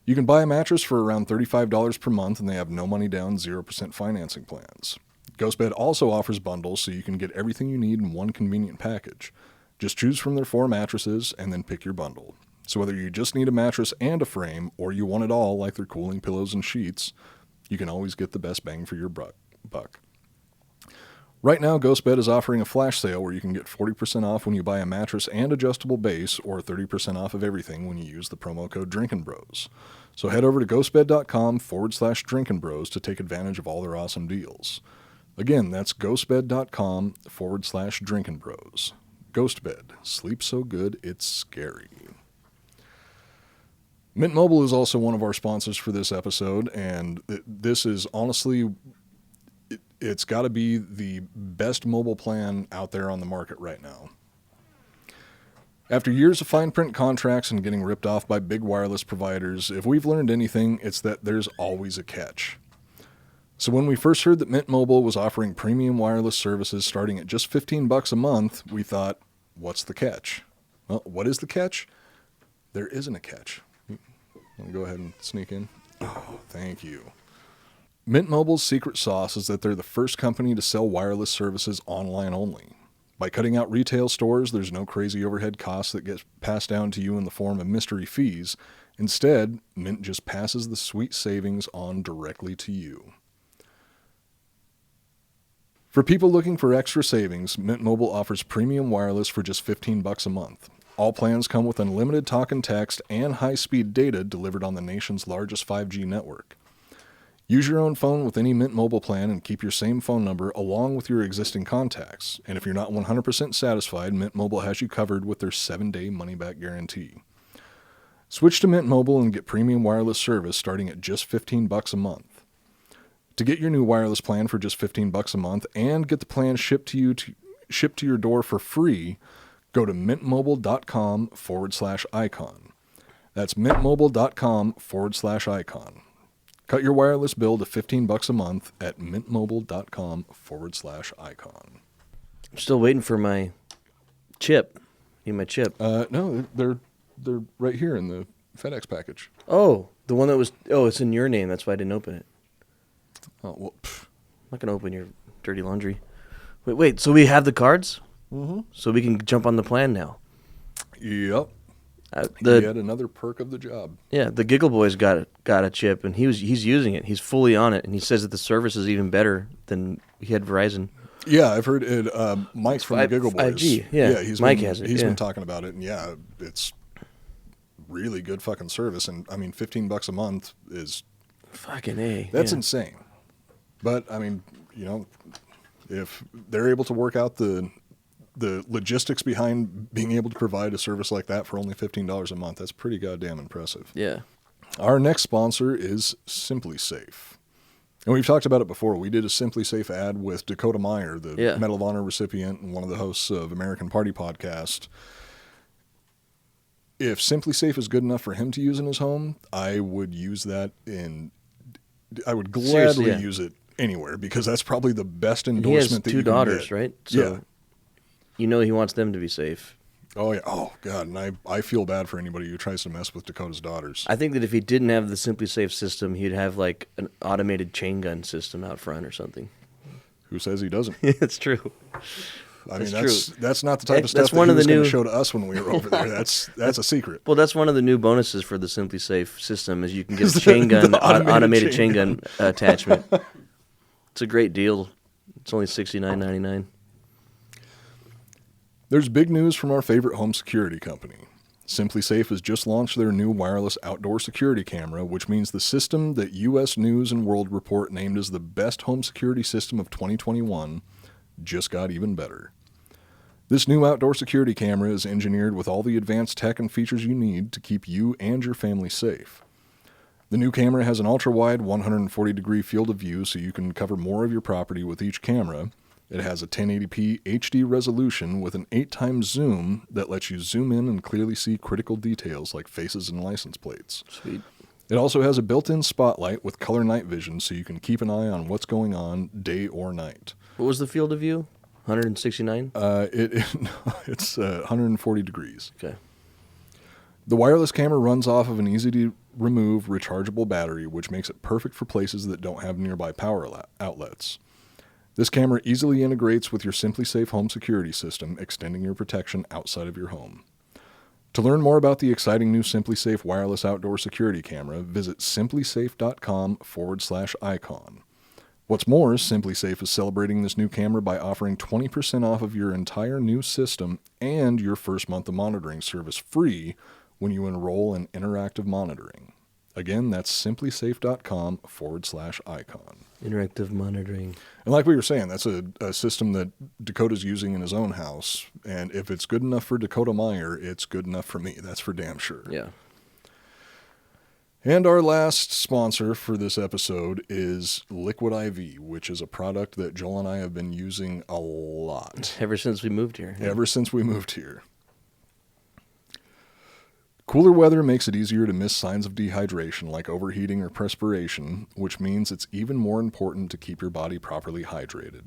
You can buy a mattress for around $35 per month, and they have no money down, 0% financing plans. Ghostbed also offers bundles, so you can get everything you need in one convenient package. Just choose from their 4 mattresses, and then pick your bundle. So whether you just need a mattress and a frame, or you want it all, like their cooling pillows and sheets, you can always get the best bang for your buck. Right now, Ghostbed is offering a flash sale where you can get 40% off when you buy a mattress and adjustable base, or 30% off of everything when you use the promo code DrinkinBros. So head over to ghostbed.com/DrinkinBros to take advantage of all their awesome deals. Again, that's ghostbed.com/DrinkinBros. Ghostbed. Sleep so good, it's scary. Mint Mobile is also one of our sponsors for this episode, and this is honestly... It's got to be the best mobile plan out there on the market right now. After years of fine print contracts and getting ripped off by big wireless providers, if we've learned anything, it's that there's always a catch. So when we first heard that Mint Mobile was offering premium wireless services starting at just $15 a month, we thought, what's the catch? Well, what is the catch? There isn't a catch. I'll go ahead and sneak in. Oh, thank you. Mint Mobile's secret sauce is that they're the first company to sell wireless services online only. By cutting out retail stores, there's no crazy overhead costs that get passed down to you in the form of mystery fees. Instead, Mint just passes the sweet savings on directly to you. For people looking for extra savings, Mint Mobile offers premium wireless for just $15 a month. All plans come with unlimited talk and text and high-speed data delivered on the nation's largest 5G network. Use your own phone with any Mint Mobile plan and keep your same phone number along with your existing contacts. And if you're not 100% satisfied, Mint Mobile has you covered with their 7-day money-back guarantee. Switch to Mint Mobile and get premium wireless service starting at just $15 a month. To get your new wireless plan for just $15 a month and get the plan shipped to your door for free, go to mintmobile.com/icon. That's mintmobile.com/icon. Cut your wireless bill to $15 a month at mintmobile.com/icon. I'm still waiting for my chip. Need my chip. No, they're right here in the FedEx package. Oh, the one that was. Oh, it's in your name. That's why I didn't open it. Oh, well, I'm not gonna open your dirty laundry. Wait. So we have the cards. Mm-hmm. So we can jump on the plan now. yep. The Yet another perk of the job. Yeah, the Giggle Boy's got a chip, and he's using it. He's fully on it, and he says that the service is even better than he had Verizon. Yeah, I've heard it. Mike from the Giggle Boys. 5G, yeah. Mike has it, He's yeah. been talking about it, and yeah, it's really good fucking service. And I mean, $15 a month is Fucking A. that's yeah. insane. But I mean, if they're able to work out the logistics behind being able to provide a service like that for only $15 a month, that's pretty goddamn impressive. Yeah. Our next sponsor is Simply Safe. And we've talked about it before. We did a Simply Safe ad with Dakota Meyer, the Medal of Honor recipient and one of the hosts of American Party Podcast. If Simply Safe is good enough for him to use in his home, I would use that I would gladly use it anywhere, because that's probably the best endorsement that you can get. He has 2 daughters, right? So he wants them to be safe. Oh, yeah. Oh, God. And I feel bad for anybody who tries to mess with Dakota's daughters. I think that if he didn't have the Simply Safe system, he'd have like an automated chain gun system out front or something. Who says he doesn't? It's true. I mean, That's true. that's not the type of stuff That's that one he of the was going new- to show to us when we were over there. That's a secret. Well, that's one of the new bonuses for the Simply Safe system is you can get Is a chain gun, the automated chain gun attachment. It's a great deal. It's only $69.99. There's big news from our favorite home security company. Simply Safe has just launched their new wireless outdoor security camera, which means the system that U.S. News and World Report named as the best home security system of 2021 just got even better. This new outdoor security camera is engineered with all the advanced tech and features you need to keep you and your family safe. The new camera has an ultra-wide 140-degree field of view, so you can cover more of your property with each camera. It has a 1080p HD resolution with an 8x zoom that lets you zoom in and clearly see critical details like faces and license plates. Sweet. It also has a built-in spotlight with color night vision, so you can keep an eye on what's going on day or night. What was the field of view? 169? It's 140 degrees. Okay. The wireless camera runs off of an easy-to-remove rechargeable battery, which makes it perfect for places that don't have nearby power outlets. This camera easily integrates with your Simply Safe home security system, extending your protection outside of your home. To learn more about the exciting new Simply Safe wireless outdoor security camera, visit simplysafe.com/icon. What's more, Simply Safe is celebrating this new camera by offering 20% off of your entire new system and your first month of monitoring service free when you enroll in interactive monitoring. Again, that's simplysafe.com/icon. Interactive monitoring. And like we were saying, that's a system that Dakota's using in his own house. And if it's good enough for Dakota Meyer, it's good enough for me. That's for damn sure. Yeah. And our last sponsor for this episode is Liquid IV, which is a product that Joel and I have been using a lot. Ever since we moved here. Ever since we moved here. Cooler weather makes it easier to miss signs of dehydration like overheating or perspiration, which means it's even more important to keep your body properly hydrated.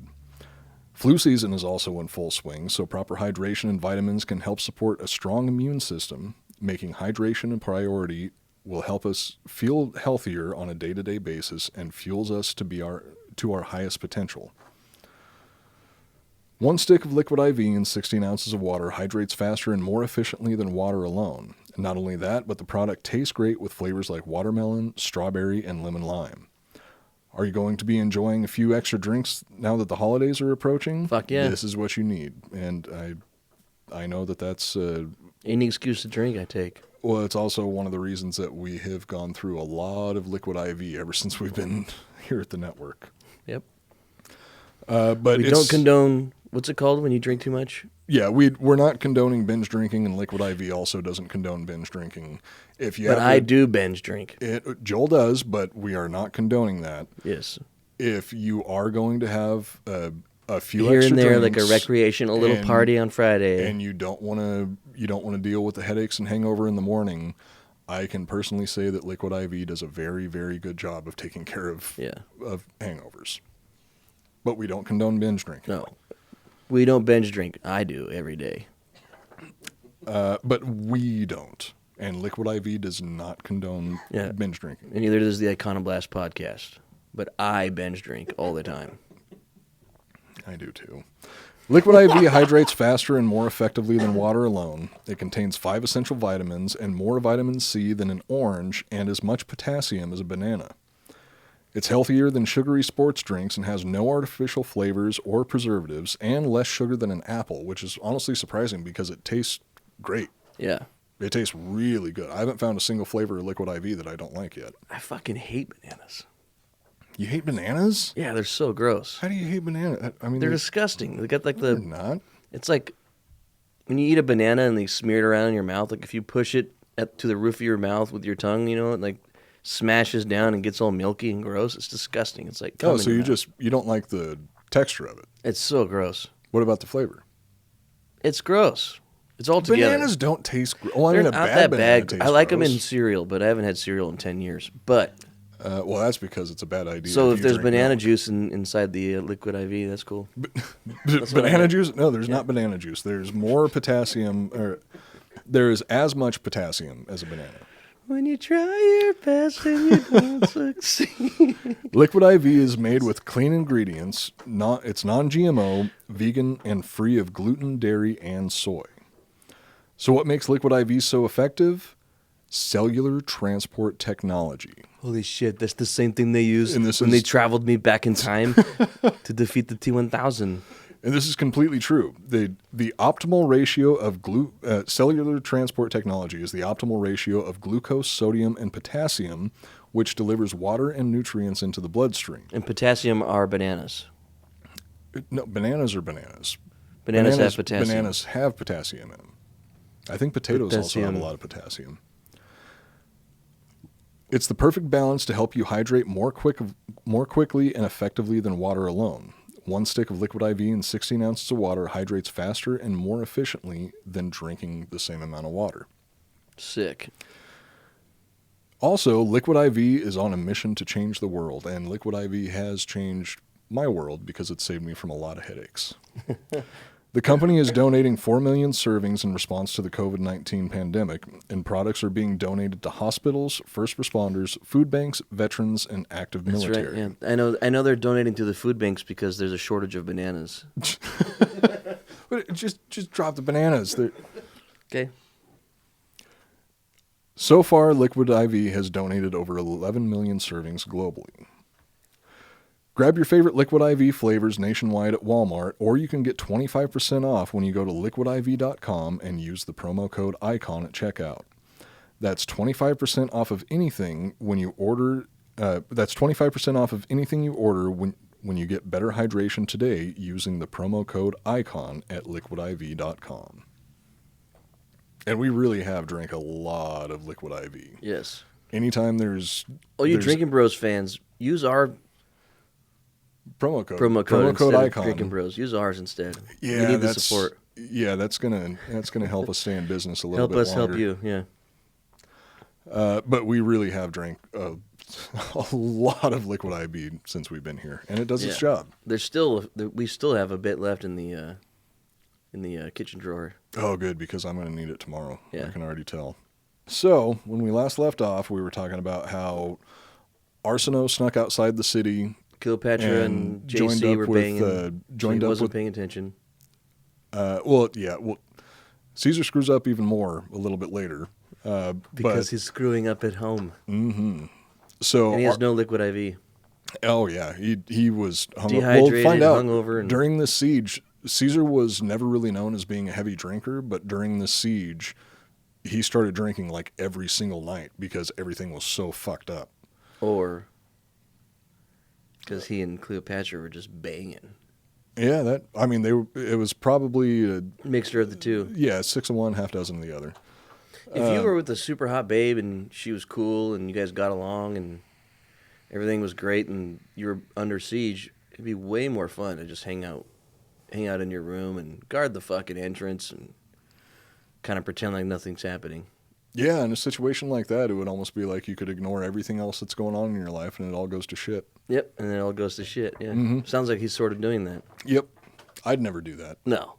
Flu season is also in full swing, so proper hydration and vitamins can help support a strong immune system. Making hydration a priority will help us feel healthier on a day-to-day basis and fuels us to our highest potential. 1 stick of Liquid IV and 16 ounces of water hydrates faster and more efficiently than water alone. And not only that, but the product tastes great with flavors like watermelon, strawberry, and lemon lime. Are you going to be enjoying a few extra drinks now that the holidays are approaching? Fuck yeah. This is what you need. And I know that's... Any excuse to drink, I take. Well, it's also one of the reasons that we have gone through a lot of Liquid IV ever since we've been here at the network. Yep. But We don't condone, what's it called when you drink too much? Yeah, we're not condoning binge drinking, and Liquid IV also doesn't condone binge drinking. But I do binge drink. Joel does, but we are not condoning that. Yes. If you are going to have a few Here extra and there, drinks, like a recreational little party on Friday, and you don't want to deal with the headaches and hangover in the morning, I can personally say that Liquid IV does a very, very good job of taking care of hangovers. But we don't condone binge drinking. No. We don't binge drink. I do every day. But we don't. And Liquid IV does not condone binge drinking. And neither does the Iconoblast podcast. But I binge drink all the time. I do too. Liquid IV hydrates faster and more effectively than water alone. It contains 5 essential vitamins and more vitamin C than an orange and as much potassium as a banana. It's healthier than sugary sports drinks and has no artificial flavors or preservatives and less sugar than an apple, which is honestly surprising because it tastes great. Yeah. It tastes really good. I haven't found a single flavor of Liquid IV that I don't like yet. I fucking hate bananas. You hate bananas? Yeah, they're so gross. How do you hate bananas? I mean, They're disgusting. They got like they're not. It's like when you eat a banana and they smear it around in your mouth. Like if you push it to the roof of your mouth with your tongue, it like smashes down and gets all milky and gross. It's disgusting. It's like so you don't like the texture of it. It's so gross. What about the flavor? It's gross. It's all together. Bananas don't taste. Well, I They're mean, a not bad that banana bad. tastes I like them gross. in cereal, but I haven't had cereal in 10 years. But well, that's because it's a bad idea. so if you there's drink banana milk. juice inside the Liquid IV, that's cool. Banana juice? No, there's not banana juice. There's more potassium, or there is as much potassium as a banana. When you try your best and you don't succeed. Liquid IV is made with clean ingredients. It's non-GMO, vegan, and free of gluten, dairy, and soy. So what makes Liquid IV so effective? Cellular transport technology. Holy shit, that's the same thing they used And this when is- they traveled me back in time to defeat the T-1000. And this is completely true. The optimal ratio of cellular transport technology is the optimal ratio of glucose, sodium, and potassium, which delivers water and nutrients into the bloodstream. And potassium are bananas. No, bananas are bananas. Bananas have potassium. Bananas have potassium in them. I think potatoes also have a Potassium. lot of potassium. It's the perfect balance to help you hydrate more quickly and effectively than water alone. 1 stick of Liquid IV and 16 ounces of water hydrates faster and more efficiently than drinking the same amount of water. Sick. Also, Liquid IV is on a mission to change the world, and Liquid IV has changed my world because it saved me from a lot of headaches. The company is donating 4 million servings in response to the COVID-19 pandemic, and products are being donated to hospitals, first responders, food banks, veterans, and active That's military. right. Yeah. I know they're donating to the food banks because there's a shortage of bananas. But just drop the bananas. Okay. So far, Liquid IV has donated over 11 million servings globally. Grab your favorite Liquid IV flavors nationwide at Walmart, or you can get 25% off when you go to liquidiv.com and use the promo code ICON at checkout. That's 25% off of anything when you order. That's 25% off of anything you order when you get better hydration today using the promo code ICON at liquidiv.com. And we really have drank a lot of Liquid IV. Yes. Anytime there's... All you there's Drinking Bros fans, use our promo code instead ICON. of Drinking Bros. Use ours instead. Yeah, we need the that's, support. Yeah, that's gonna help us stay in business a little Help bit us longer. help you. Yeah. But we really have drank a lot of Liquid IV since we've been here, and it does its Yeah. job. We still have a bit left in the kitchen drawer. Oh, good, because I'm going to need it tomorrow. Yeah. I can already tell. So, when we last left off, we were talking about how Arsinoe snuck outside the city. Cleopatra and JC were banging. Joined he up wasn't with. paying attention. Well, Caesar screws up even more a little bit later. Because he's screwing up at home. So And he has no Liquid IV. Oh yeah, he was Dehydrated, We'll find out. hungover, and During the siege, Caesar was never really known as being a heavy drinker, but during the siege, he started drinking like every single night because everything was so fucked up. Or because he and Cleopatra were just banging. Yeah, it was probably Mixture of the two. 6 of one, half dozen of the other. If you were with a super hot babe and she was cool and you guys got along and everything was great and you were under siege, it'd be way more fun to just hang out in your room and guard the fucking entrance and kind of pretend like nothing's happening. Yeah, in a situation like that, it would almost be like you could ignore everything else that's going on in your life and it all goes to shit. Yep, and then it all goes to shit. Yeah, Sounds like he's sort of doing that. Yep. I'd never do that. No,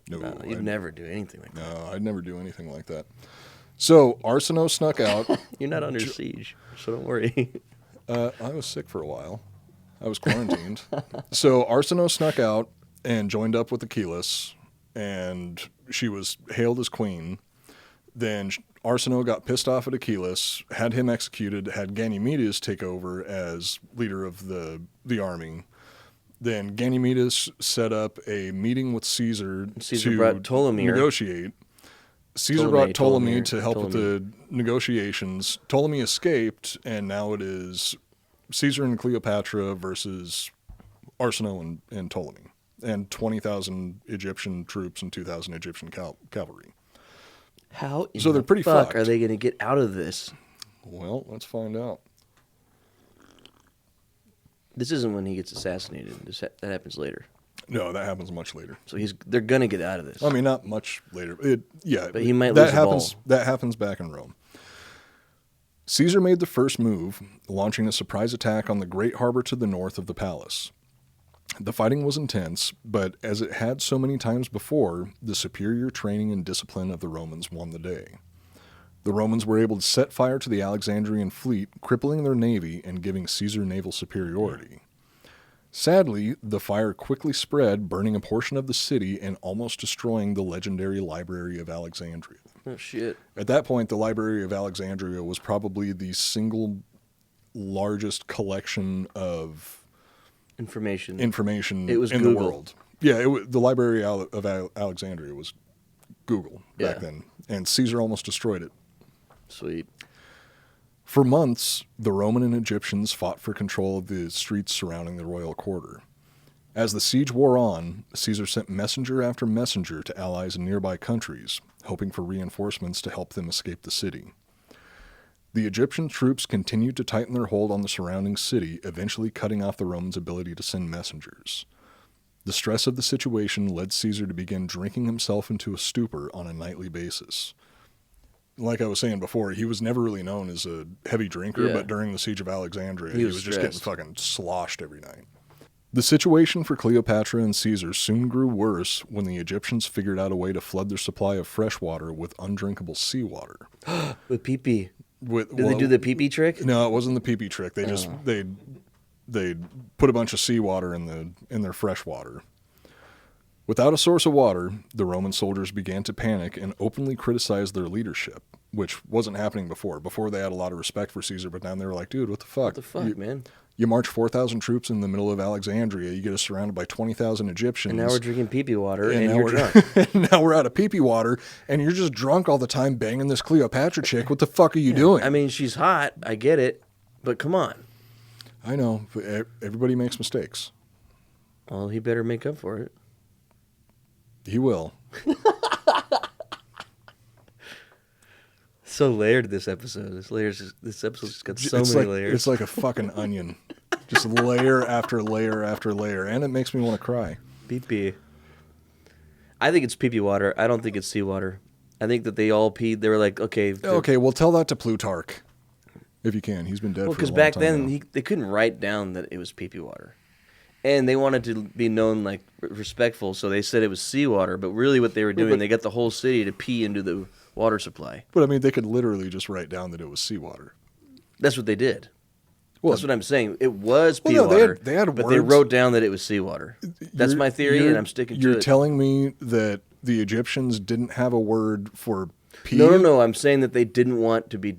No, you'd never do anything like that. No, I'd never do anything like that. So Arsinoe snuck out. You're not under siege, so don't worry. I was sick for a while. I was quarantined. So Arsinoe snuck out and joined up with Achilles, and she was hailed as queen. Then Arsinoe got pissed off at Achilles, had him executed, had Ganymedes take over as leader of the army. Then Ganymedes set up a meeting with Caesar to brought Ptolemy negotiate. Caesar brought Ptolemy to help with the negotiations. Ptolemy escaped, and now it is Caesar and Cleopatra versus Arsinoe and Ptolemy, and 20,000 Egyptian troops and 2,000 Egyptian cavalry. How in So they're the pretty fuck fucked. are they going to get out of this? Well, let's find out. This isn't when he gets assassinated. That happens later. No, that happens much later. So they're going to get out of this. I mean, not much later. But he might that lose the happens. ball. That happens back in Rome. Caesar made the first move, launching a surprise attack on the great harbor to the north of the palace. The fighting was intense, but as it had so many times before, the superior training and discipline of the Romans won the day. The Romans were able to set fire to the Alexandrian fleet, crippling their navy and giving Caesar naval superiority. Sadly, the fire quickly spread, burning a portion of the city and almost destroying the legendary Library of Alexandria. Oh, shit. At that point, the Library of Alexandria was probably the single largest collection of Information. it was in Google. the world. Yeah, the Library of Alexandria was Google back Yeah. then, and Caesar almost destroyed it. Sweet. For months, the Roman and Egyptians fought for control of the streets surrounding the royal quarter. As the siege wore on, Caesar sent messenger after messenger to allies in nearby countries, hoping for reinforcements to help them escape the city. The Egyptian troops continued to tighten their hold on the surrounding city, eventually cutting off the Romans' ability to send messengers. The stress of the situation led Caesar to begin drinking himself into a stupor on a nightly basis. Like I was saying before, he was never really known as a heavy drinker, Yeah. but during the Siege of Alexandria, He he was was just getting stressed. fucking sloshed every night. The situation for Cleopatra and Caesar soon grew worse when the Egyptians figured out a way to flood their supply of fresh water with undrinkable seawater. With pee-pee. Did Did they do the pee-pee trick? No, it wasn't the pee-pee trick. They just they put a bunch of seawater in their fresh water. Without a source of water, the Roman soldiers began to panic and openly criticized their leadership, which wasn't happening before. Before they had a lot of respect for Caesar, but now they were like, dude, what the fuck? What the fuck, man? You march 4,000 troops in the middle of Alexandria, you get us surrounded by 20,000 Egyptians. And now we're drinking pee-pee water, and and now you're we're drunk. and now we're out of pee-pee water, and you're just drunk all the time banging this Cleopatra chick. What the fuck are you doing? I mean, she's hot. I get it. But come on. I know, but everybody makes mistakes. Well, he better make up for it. He will. So layered, this episode. This episode's just got so it's many like, layers. It's like a fucking onion. Just layer after layer after layer. And it makes me want to cry. Pee-pee. I think it's pee-pee water. I don't think it's seawater. I think that they all peed. They were like, okay. Okay, well, tell that to Plutarch. If you can. He's been dead Well, for a because long back time then, now. they couldn't write down that it was pee-pee water. And they wanted to be known, like, respectful, so they said it was seawater. But really what they were doing, they got the whole city to pee into the water supply. But, I mean, they could literally just write down that it was seawater. That's what they did. Well, That's what I'm saying. It was pee Well, no, water, they had but they words. wrote down that it was seawater. That's my theory, and I'm sticking to You're it. telling me that the Egyptians didn't have a word for pee? No. I'm saying that they didn't want to be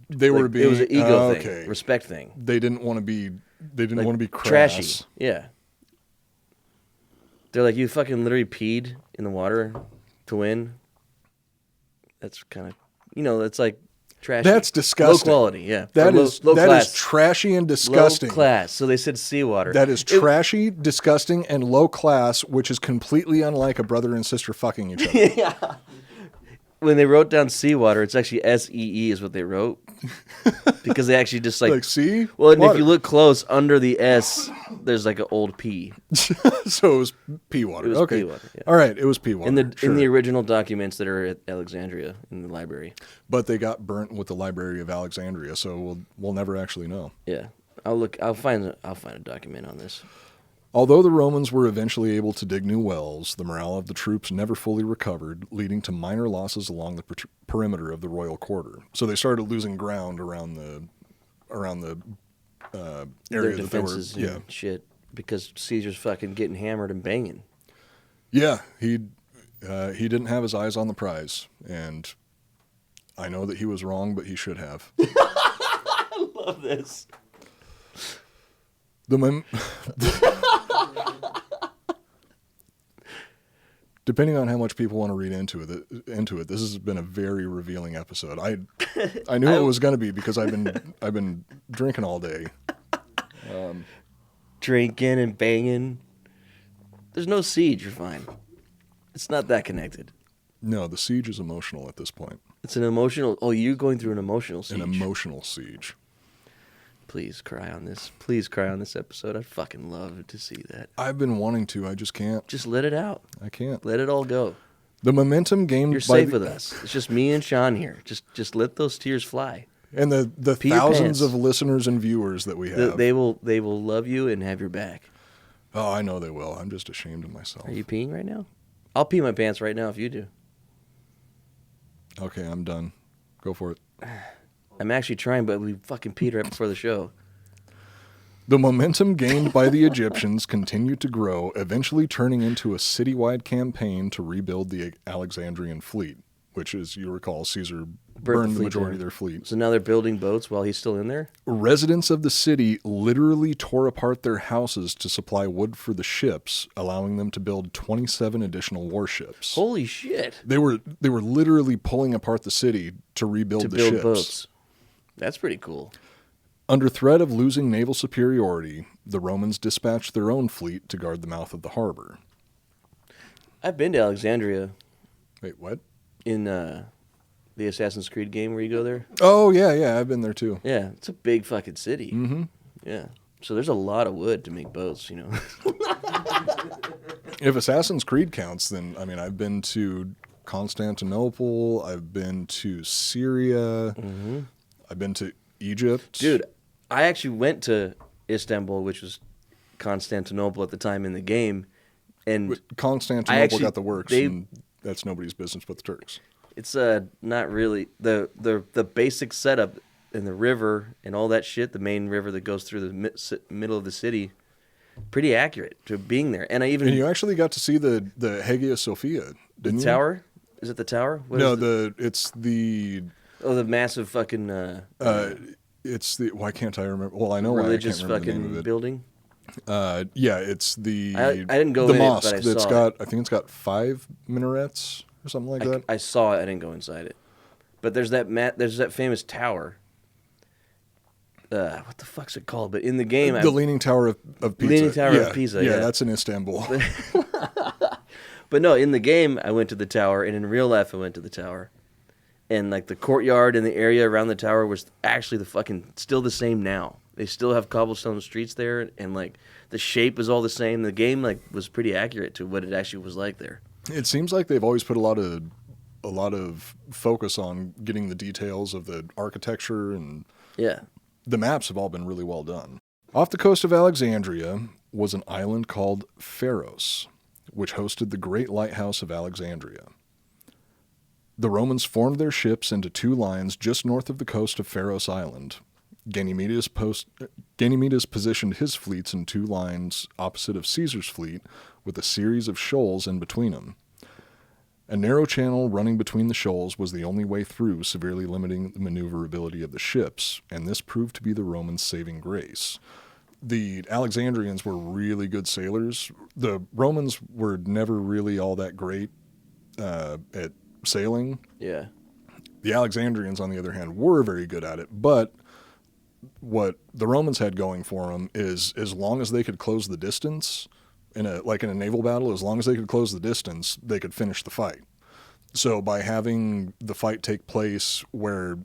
They were it was an being- ego okay. thing, respect thing. They didn't want to be. They didn't Like, want to be crass. trashy. Yeah. They're like, you fucking literally peed in the water to win. That's kind of, that's like trashy. That's disgusting. Low quality, yeah. That Or is low that class. is trashy and disgusting. Low class. So they said seawater. That is trashy, disgusting, and low class, which is completely unlike a brother and sister fucking each other. Yeah. When they wrote down seawater, it's actually SEE is what they wrote. Because they actually just Like, see? Well, and Water. if you look close, under the S, there's like an old P. So it was pea water. It was okay. pea water, yeah. All right, it was pea water. In the sure. in the original documents that are at Alexandria in the library. But they got burnt with the Library of Alexandria, so we'll never actually know. Yeah. I'll find a document on this. Although the Romans were eventually able to dig new wells, the morale of the troops never fully recovered, leading to minor losses along the perimeter of the royal quarter. So they started losing ground around the Their area that they were. defenses Yeah, and shit. Because Caesar's fucking getting hammered and banging. yeah. He didn't have his eyes on the prize, and I know that he was wrong, but he should have. I love this. Depending on how much people want to read into it, this has been a very revealing episode. I knew it was going to be because I've been drinking all day. Drinking and banging. There's no siege, you're fine. It's not that connected. No, the siege is emotional at this point. It's an emotional... Oh, you're going through an emotional siege. An emotional siege. Please cry on this. Please cry on this episode. I'd fucking love to see that. I've been wanting to. I just can't. Just let it out. I can't. Let it all go. The momentum gained You're by safe with us. It's just me and Sean here. Just let those tears fly. and the Pee your thousands pants. of listeners and viewers that we have. They will love you and have your back. Oh, I know they will. I'm just ashamed of myself. Are you peeing right now? I'll pee my pants right now if you do. Okay, I'm done. Go for it. I'm actually trying, but we fucking peed right before the show. The momentum gained by the Egyptians continued to grow, eventually turning into a citywide campaign to rebuild the Alexandrian fleet, which, as you recall, Caesar burned the majority of their fleet. So now they're building boats while he's still in there? Residents of the city literally tore apart their houses to supply wood for the ships, allowing them to build 27 additional warships. Holy shit. They were literally pulling apart the city to rebuild the ships. Boats. That's pretty cool. Under threat of losing naval superiority, the Romans dispatched their own fleet to guard the mouth of the harbor. I've been to Alexandria Wait, what? in the Assassin's Creed game where you go there. Oh, yeah, I've been there too. Yeah, it's a big fucking city. Mm-hmm. Yeah. So there's a lot of wood to make boats, you know. If Assassin's Creed counts, then, I mean, I've been to Constantinople, I've been to Syria, I've been to Egypt. Dude, I actually went to Istanbul, which was Constantinople at the time in the game. And Constantinople got the works, and that's nobody's business but the Turks. it's not really the basic setup and the river and all that shit, the main river that goes through the middle of the city, pretty accurate to being there. And And you actually got to see the Hagia Sophia, didn't you? tower? Is it the tower? What No, is it's the the massive fucking it's the, why can't I remember? Well, I know why I religious can't remember the name fucking of it. building. Yeah, it's the I didn't go the in it, mosque but I that's saw got I think it's got 5 minarets or something like that. I saw it. I didn't go inside it. But there's that famous tower. What the fuck's it called? But in the game, The Leaning Tower of Pisa. Leaning Tower yeah, of Pisa, Yeah, yeah. that's in Istanbul. But no, in the game, I went to the tower, and in real life, I went to the tower. And like the courtyard and the area around the tower was actually still the same now. They still have cobblestone streets there, and like the shape is all the same. The game was pretty accurate to what it actually was like there. It seems like they've always put a lot of focus on getting the details of the architecture, and Yeah. the maps have all been really well done. Off the coast of Alexandria was an island called Pharos, which hosted the great lighthouse of Alexandria. The Romans formed their ships into 2 lines just north of the coast of Pharos Island. Ganymedes positioned his fleets in 2 lines opposite of Caesar's fleet, with a series of shoals in between them. A narrow channel running between the shoals was the only way through, severely limiting the maneuverability of the ships, and this proved to be the Romans' saving grace. The Alexandrians were really good sailors. The Romans were never really all that great at sailing. Yeah. The Alexandrians, on the other hand, were very good at it, but what the Romans had going for them is, as long as they could close the distance, in a naval battle, as long as they could close the distance, they could finish the fight. So by having the fight take place where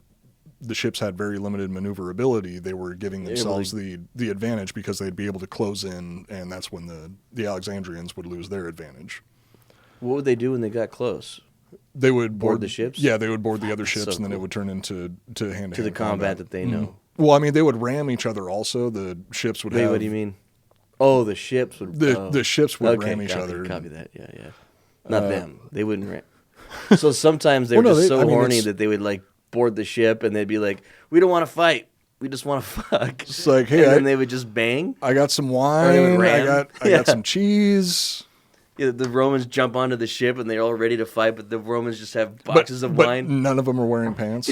the ships had very limited maneuverability, they were giving themselves the advantage because they'd be able to close in, and that's when the Alexandrians would lose their advantage. What would they do when they got close? They would Board the ships? Yeah, they would board the other ships, so and then it cool. would turn into hand-to-hand To the combat that they know. Well, I mean, they would ram each other also. The ships would Wait, have... what do you mean? Oh, the ships would. The ships would okay, ram each copy, other. Copy that. Yeah. Not them. They wouldn't ram. So sometimes they were Well, no, just they- so I mean, horny it's- that they would like board the ship and they'd be like, "We don't want to fight. We just want to fuck." It's like, hey, and then they would just bang. I got some they would wine. I ram. got Yeah. some cheese. Yeah, the Romans jump onto the ship and they're all ready to fight, but the Romans just have boxes of but wine, none of them are wearing pants.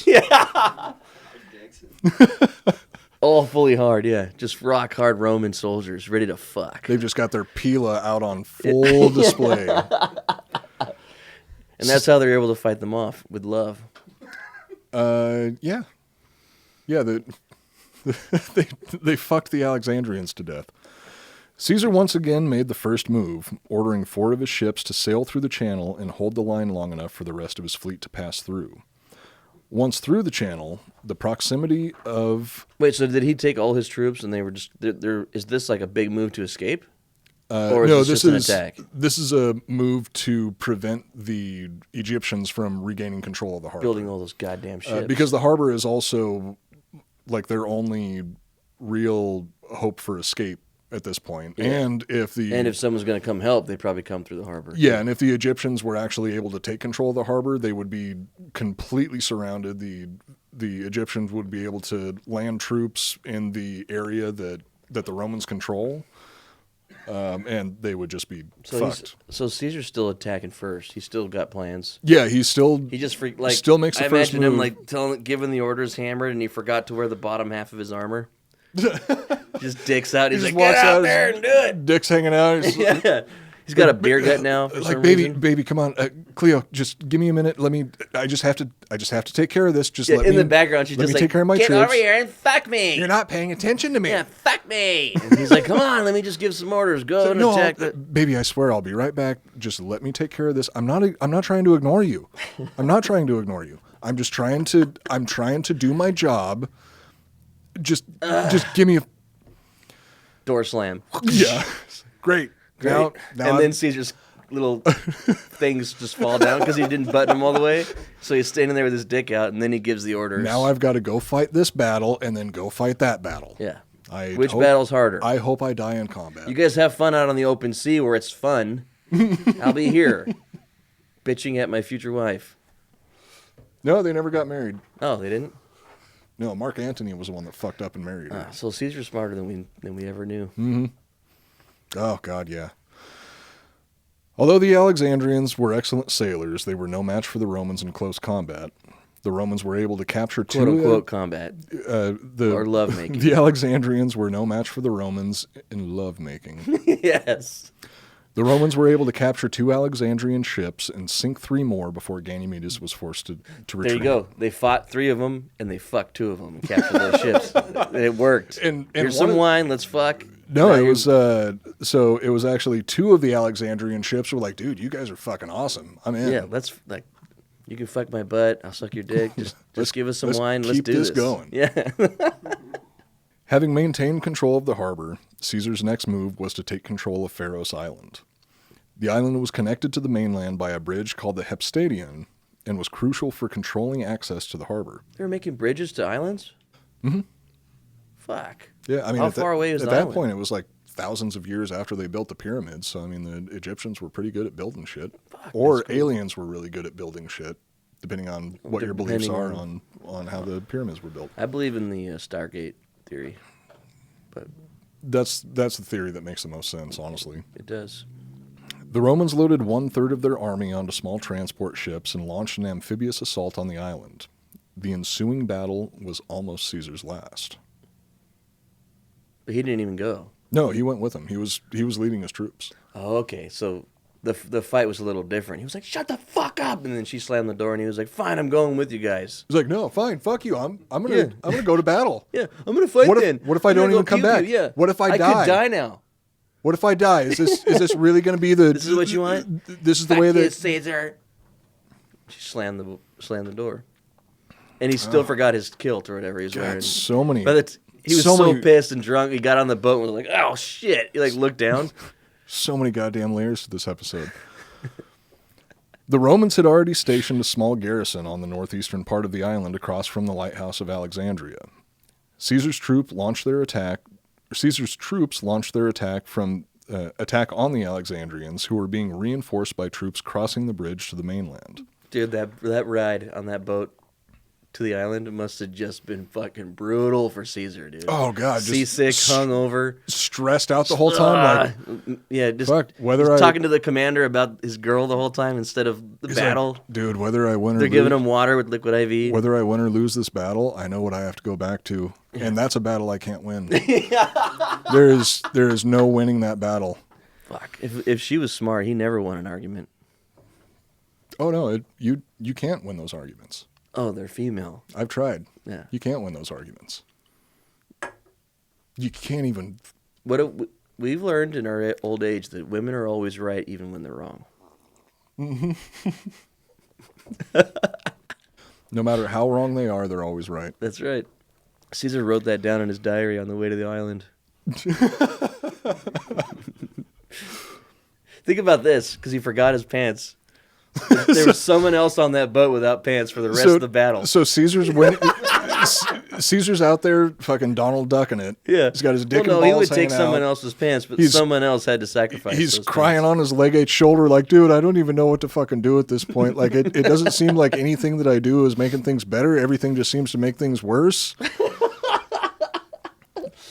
all fully hard. Yeah, just rock hard Roman soldiers ready to fuck. They've just got their pila out on full display. And that's how they're able to fight them off with love. Yeah. They fucked the Alexandrians to death. Caesar once again made the first move, ordering 4 of his ships to sail through the channel and hold the line long enough for the rest of his fleet to pass through. Once through the channel, the proximity of... Wait, so did he take all his troops and they were just... is this like a big move to escape? Or is no, this this just an is attack? This is a move to prevent the Egyptians from regaining control of the harbor. Building all those goddamn ships. Because the harbor is also like their only real hope for escape at this point. Yeah. And if someone's going to come help, they probably come through the harbor. Yeah, and if the Egyptians were actually able to take control of the harbor, they would be completely surrounded. The Egyptians would be able to land troops in the area that the Romans control, and they would just be fucked. So Caesar's still attacking first. He's still got plans. Yeah, he just still makes the I first imagine him move. like giving the orders hammered, and he forgot to wear the bottom half of his armor. Just dicks out. He's He just like, walks get out out, there and do it. Dick's hanging out. He's Yeah. He's got a beer gut now. For like, some baby, reason. baby, come on, Cleo, just give me a minute. I just have to take care of this. Just Yeah, let in me, the background, she's let just me like, take care of my get troops. over here and fuck me. You're not paying attention to me. Yeah, fuck me. And he's like, come on, let me just give some orders. Go and No, attack the... baby, I swear I'll be right back. Just let me take care of this. I'm not trying to ignore you. I'm not trying to ignore you. I'm trying to do my job. Just give me a Door slam. yeah. Great. Now and then Caesar's little things just fall down because he didn't button them all the way. So he's standing there with his dick out, and then he gives the orders. now I've got to go fight this battle and then go fight that battle. Yeah. Which battle's harder? I hope I die in combat. You guys have fun out on the open sea where it's fun. I'll be here, bitching at my future wife. No, they never got married. Oh, they didn't? No, Mark Antony was the one that fucked up and married her. So Caesar's smarter than we ever knew. Oh, God, yeah. Although the Alexandrians were excellent sailors, they were no match for the Romans in close combat. The Romans were able to capture Quote unquote combat. Or lovemaking. The Alexandrians were no match for the Romans in lovemaking. Yes. The Romans were able to capture 2 Alexandrian ships and sink 3 more before Ganymedes was forced to retreat. There you go. They fought 3 of them, and they fucked 2 of them and captured those ships. And it worked. And Here's one some of- wine. Let's fuck. No, Now it you're- was so it was actually 2 of the Alexandrian ships were like, dude, you guys are fucking awesome. I'm in. Yeah, let's like. You can fuck my butt. I'll suck your dick. Just give us some let's wine. Let's keep do this this. going. Yeah. Having maintained control of the harbor, Caesar's next move was to take control of Pharos Island. The island was connected to the mainland by a bridge called the Heptadion and was crucial for controlling access to the harbor. They were making bridges to islands? Mm-hmm. Fuck. Yeah, I mean, How far away is at the that island? point, it was like thousands of years after they built the pyramids. So, I mean, the Egyptians were pretty good at building shit. Or aliens were really good at building shit, depending on what your beliefs Depending are on how the pyramids were built. I believe in the Stargate theory, but That's the theory that makes the most sense, honestly. it does. The Romans loaded 1/3 of their army onto small transport ships and launched an amphibious assault on the island. The ensuing battle was almost Caesar's last. But he didn't even go. No, he went with them. He was leading his troops. Oh, okay. So the fight was a little different. He was like, "Shut the fuck up!" And then she slammed the door, and he was like, "Fine, I'm going with you guys." He's like, "No, fine, fuck you. I'm gonna go to battle. Yeah, I'm gonna fight What if- then. what if I I'm don't gonna even go come pew back? pew, Yeah. What if I I die? could die now. What if I die? Is this really gonna be the? This is what you want? This is the Fuck way you, that Caesar. She slammed the door, and he still forgot his kilt or whatever he was God, wearing. so many. But he was so so many- pissed and drunk. He got on the boat and was like, "Oh shit!" He like looked down. So many goddamn layers to this episode. The Romans had already stationed a small garrison on the northeastern part of the island across from the lighthouse of Alexandria. Caesar's troop launched their attack Caesar's troops launched their attack on the Alexandrians, who were being reinforced by troops crossing the bridge to the mainland. Dude, that ride on that boat to the island must have just been fucking brutal for Caesar, dude. Oh god, seasick, hungover, stressed out the whole time. Talking to the commander about his girl the whole time instead of the battle. Like, dude, whether I win or they're giving him water with liquid IV. Whether I win or lose this battle, I know what I have to go back to, and that's a battle I can't win. There is no winning that battle. Fuck. If she was smart, he never won an argument. Oh no, you can't win those arguments. Oh, they're female. I've tried. Yeah. You can't win those arguments. You can't even... We've learned in our old age that women are always right even when they're wrong. No matter how wrong they are, they're always right. That's right. Caesar wrote that down in his diary on the way to the island. Think about this, because he forgot his pants. There was someone else on that boat without pants for the rest of the battle. So Caesar's out there fucking Donald Ducking it. Yeah. He's got his dick and balls he would take hanging someone out. else's pants, but someone else had to sacrifice He's those crying pants. on his leg-8 shoulder like, dude, I don't even know what to fucking do at this point. Like, it doesn't seem like anything that I do is making things better. Everything just seems to make things worse.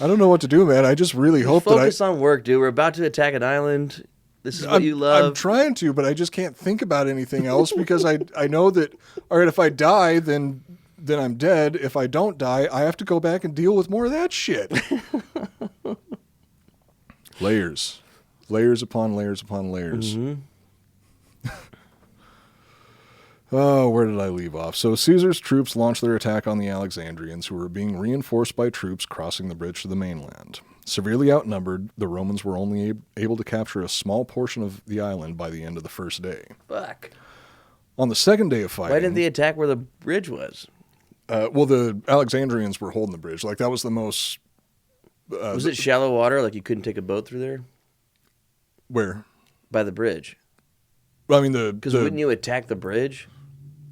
I don't know what to do, man. I just really hope Focus on work, dude. We're about to attack an island. This is what you love. I'm trying to, but I just can't think about anything else because I know that, all right, if I die, then I'm dead. If I don't die, I have to go back and deal with more of that shit. Layers. Layers upon layers upon layers. Mm-hmm. Oh, where did I leave off? So Caesar's troops launched their attack on the Alexandrians, who were being reinforced by troops crossing the bridge to the mainland. Severely outnumbered, the Romans were only able to capture a small portion of the island by the end of the first day. Fuck. On the second day of fighting... Why didn't they attack where the bridge was? Well, the Alexandrians were holding the bridge. Like, that was the most... was it shallow water? Like you couldn't take a boat through there? Where? By the bridge. Well, I mean, because wouldn't you attack the bridge?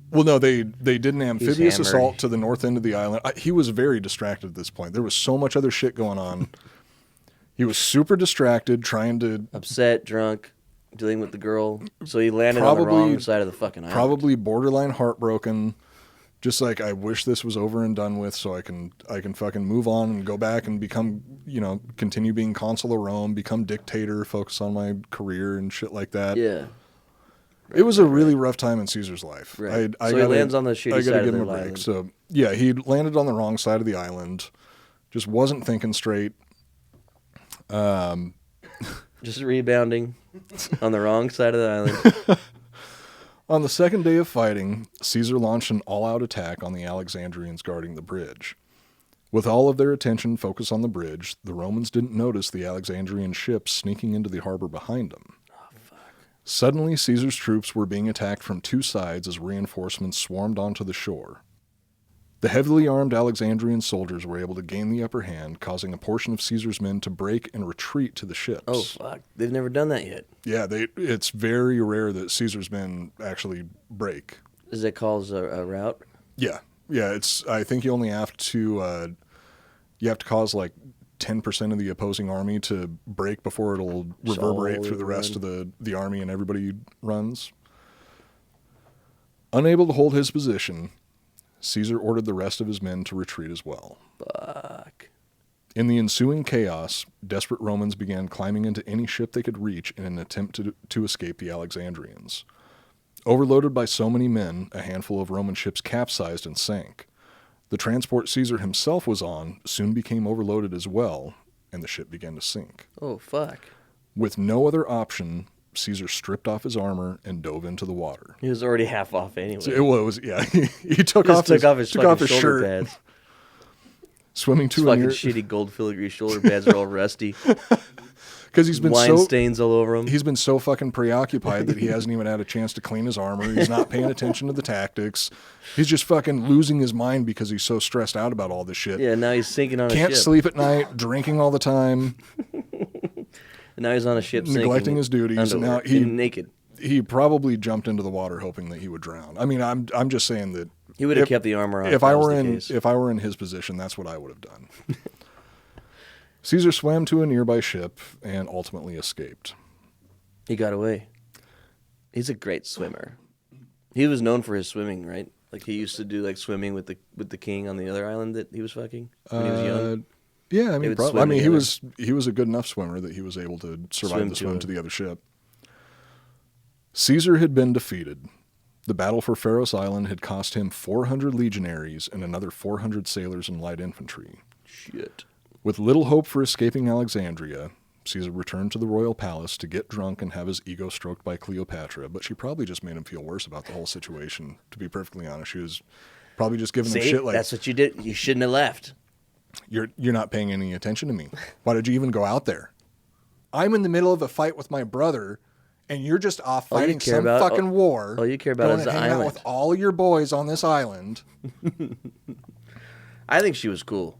Well, no, they did an amphibious hammered. assault to the north end of the island. He was very distracted at this point. There was so much other shit going on. He was super distracted, trying to... Upset, drunk, dealing with the girl. So he landed on the wrong side of the fucking island. Probably borderline heartbroken. Just like, I wish this was over and done with so I can fucking move on and go back and become, continue being consul of Rome, become dictator, focus on my career and shit like that. Yeah. It was a really rough time in Caesar's life. Right. He lands on the shitty side of the island. So, yeah, he landed on the wrong side of the island. Just wasn't thinking straight. Just rebounding on the wrong side of the island. On the second day of fighting, Caesar launched an all-out attack on the Alexandrians guarding the bridge. With all of their attention focused on the bridge, the Romans didn't notice the Alexandrian ships sneaking into the harbor behind them. Suddenly, Caesar's troops were being attacked from two sides as reinforcements swarmed onto the shore. The heavily armed Alexandrian soldiers were able to gain the upper hand, causing a portion of Caesar's men to break and retreat to the ships. Oh, fuck. They've never done that yet. Yeah, it's very rare that Caesar's men actually break. Is that called a rout? Yeah. Yeah, I think you only have to, cause like 10% of the opposing army to break before it'll reverberate through the rest of the army and everybody runs. Unable to hold his position, Caesar ordered the rest of his men to retreat as well. Fuck. In the ensuing chaos, desperate Romans began climbing into any ship they could reach in an attempt to escape the Alexandrians. Overloaded by so many men, a handful of Roman ships capsized and sank. The transport Caesar himself was on soon became overloaded as well, and the ship began to sink. Oh, fuck. With no other option, Caesar stripped off his armor and dove into the water. He was already half off anyway. So he took off his shoulder shirt. pads. Swimming to his fucking shitty gold filigree shoulder pads are all rusty. Because he's been wine stains all over him. He's been so fucking preoccupied that he hasn't even had a chance to clean his armor. He's not paying attention to the tactics. He's just fucking losing his mind because he's so stressed out about all this shit. Yeah, now he's sinking on a ship. Can't sleep at night, drinking all the time. And now he's on a ship neglecting his duties. And now he's naked. He probably jumped into the water hoping that he would drown. I mean, I'm just saying that he would have kept the armor on. If I were in his position, that's what I would have done. Caesar swam to a nearby ship and ultimately escaped. He got away. He's a great swimmer. He was known for his swimming, right? Like he used to do like swimming with the king on the other island that he was fucking when he was young. Yeah, I They mean, would probably. swim I mean, together. he was a good enough swimmer that he was able to survive the swim Swim to to the other ship. Caesar had been defeated. The battle for Pharos Island had cost him 400 legionaries and another 400 sailors and light infantry. Shit. With little hope for escaping Alexandria, Caesar returned to the royal palace to get drunk and have his ego stroked by Cleopatra, but she probably just made him feel worse about the whole situation, to be perfectly honest. She was probably just giving him See, shit like, that's what you did. You shouldn't have left. you're not paying any attention to me. Why did you even go out there? I'm in the middle of a fight with my brother, and you're just off All you fighting care some about- fucking war. all you care about going is and the hanging out island. with all your boys on this island. I think she was cool.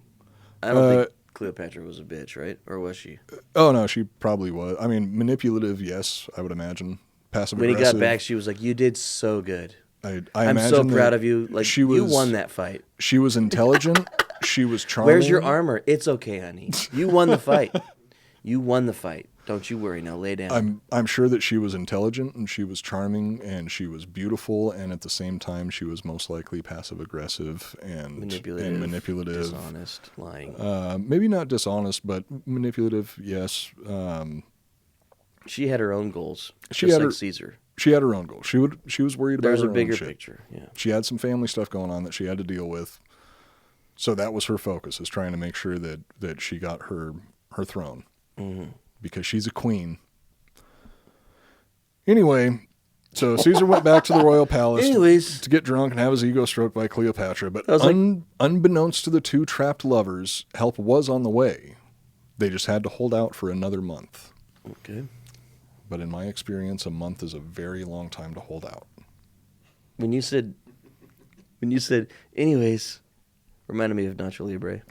I don't think Cleopatra was a bitch, right? Or was she? Oh, no, she probably was. I mean, manipulative, yes, I would imagine. Passive When he aggressive. got back, she was like, "You did so good. I I'm so imagine proud that of you. Like she you was- won that fight. She was intelligent. She was charming. Where's your armor? It's okay, honey. You won the fight. You won the fight. Don't you worry. Now lay down." I'm sure that she was intelligent and she was charming and she was beautiful, and at the same time she was most likely passive aggressive and manipulative. Dishonest, lying. Maybe not dishonest, but manipulative. Yes. She had her own goals. She Just had like her- Caesar. She had her own goals. She was worried about There's her a own bigger shit. picture. Yeah. She had some family stuff going on that she had to deal with. So that was her focus, is trying to make sure that she got her throne. Mm-hmm. Because she's a queen. Anyway, so Caesar went back to the royal palace Anyways. to get drunk and have his ego stroked by Cleopatra. But I was like- unbeknownst to the two trapped lovers, help was on the way. They just had to hold out for another month. Okay. But in my experience, a month is a very long time to hold out. When you said, anyways, reminded me of Nacho Libre.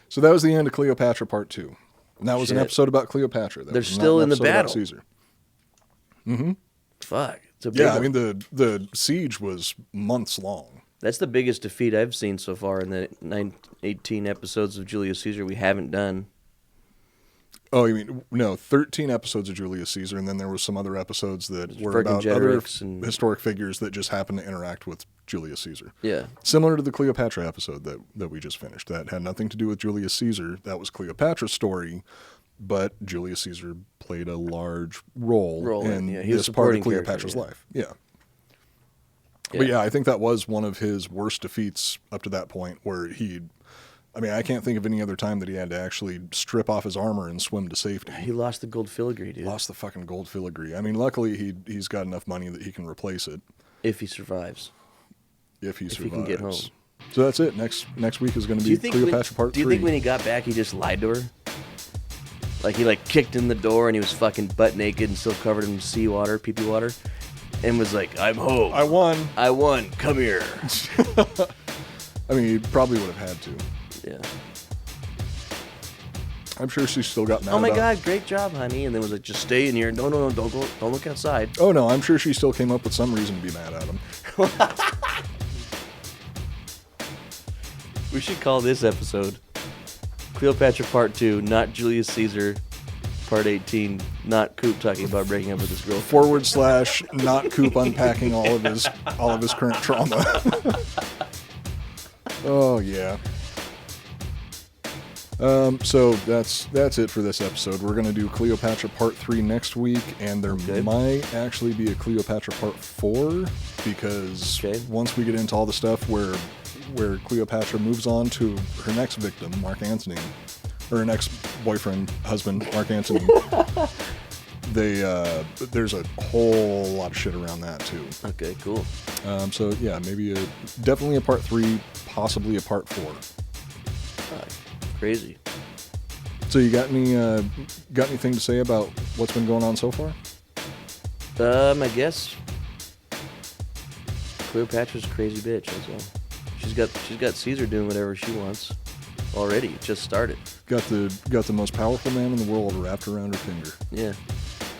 So that was the end of Cleopatra Part 2. And that was an Shit. episode about Cleopatra. That They're was not still an in the episode about battle. Caesar. Fuck. It's a big Yeah, I one. mean, the siege was months long. That's the biggest defeat I've seen so far in the 18 episodes of Julius Caesar we haven't done. Oh, you mean, no, 13 episodes of Julius Caesar, and then there was some other episodes that were about Vercingetorix other and- historic figures that just happened to interact with Julius Caesar. Yeah. Similar to the Cleopatra episode that we just finished. That had nothing to do with Julius Caesar. That was Cleopatra's story, but Julius Caesar played a large role in yeah, he was this part of supporting character, Cleopatra's yeah. life. Yeah. But yeah, I think that was one of his worst defeats up to that point, where I can't think of any other time that he had to actually strip off his armor and swim to safety. He lost the gold filigree, dude. Lost the fucking gold filigree. I mean, luckily he's got enough money that he can replace it If he survives. if he If survives. he can get home. So that's it. Next week is going to Do you be think Cleopatra Part 3. Do you think when he got back, he just lied to her? Like he kicked in the door and he was fucking butt naked and still covered in seawater, pee-pee water, and was like, "I'm home. I won. I won. Come here." I mean, he probably would have had to. Yeah. I'm sure she still got mad Oh my about God, great job, honey. And then was like, "Just stay in here. No, don't go. Don't look outside." Oh no, I'm sure she still came up with some reason to be mad at him. We should call this episode Cleopatra Part 2, not Julius Caesar Part 18, not Coop talking about breaking up with his girlfriend. / not Coop unpacking all of his current trauma. Oh yeah. So that's it for this episode. We're gonna do Cleopatra Part 3 next week, and there might actually be a Cleopatra Part 4 because once we get into all the stuff where Cleopatra moves on to her next victim, Mark Antony, or her next boyfriend, husband, Mark Antony. There's a whole lot of shit around that too. Okay, cool. So yeah, maybe definitely a Part 3, possibly a Part 4. Crazy. So you got anything to say about what's been going on so far? I guess Cleopatra's a crazy bitch. That's all. She's got Caesar doing whatever she wants already. It just started. Got the most powerful man in the world wrapped around her finger. Yeah,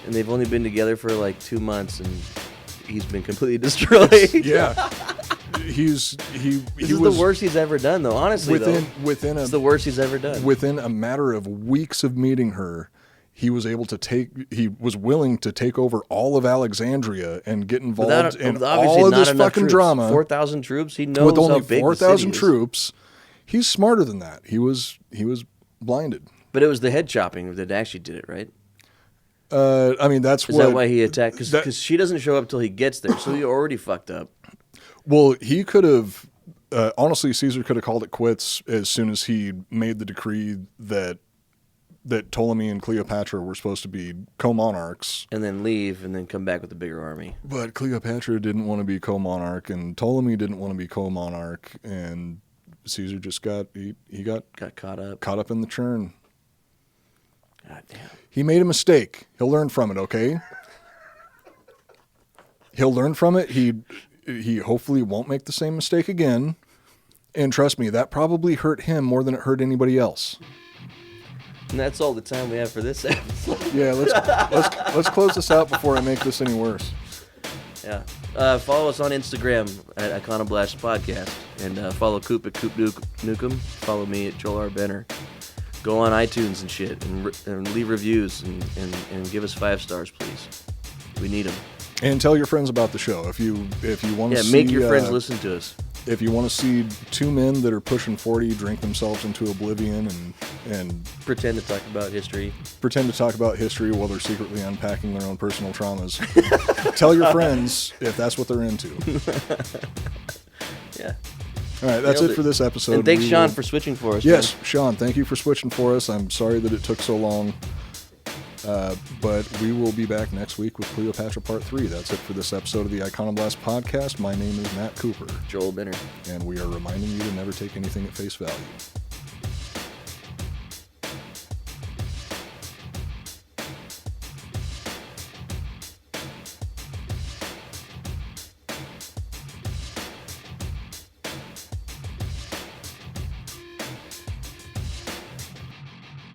and they've only been together for 2 months, and he's been completely destroyed. Yeah. he This is was the worst he's ever done, though. Honestly, within it's the worst he's ever done. within a matter of weeks of meeting her. He was willing to take over all of Alexandria and get involved in all of this fucking drama. 4,000 troops. He knows with only how big 4,000 the city is. troops. He's smarter than that. He was blinded. But it was the head chopping that actually did it, right? I mean, Is that why he attacked? Because she doesn't show up till he gets there, so he already fucked up. Well, he could have. Honestly, Caesar could have called it quits as soon as he made the decree that Ptolemy and Cleopatra were supposed to be co-monarchs. And then leave, and then come back with a bigger army. But Cleopatra didn't want to be co-monarch, and Ptolemy didn't want to be co-monarch, and Caesar just got caught up. Caught up in the churn. God damn. He made a mistake. He'll learn from it, okay? He'll learn from it. He hopefully won't make the same mistake again. And trust me, that probably hurt him more than it hurt anybody else. And that's all the time we have for this episode. Yeah, let's close this out before I make this any worse. Yeah. Follow us on Instagram at Iconoblast Podcast. And follow Coop at Coop Nukem. Follow me at Joel R. Benner. Go on iTunes and shit and leave reviews and give us 5 stars, please. We need them. And tell your friends about the show if you want to. Yeah, make your friends listen to us. If you want to see 2 men that are pushing 40 drink themselves into oblivion and pretend to talk about history while they're secretly unpacking their own personal traumas, tell your friends if that's what they're into. Yeah. All right, that's it for this episode. And thanks, Sean, for switching for us. Yes, man. Sean, thank you for switching for us. I'm sorry that it took so long. But we will be back next week with Cleopatra Part 3. That's it for this episode of the Iconoblast Podcast. My name is Matt Cooper. Joel Benner. And we are reminding you to never take anything at face value.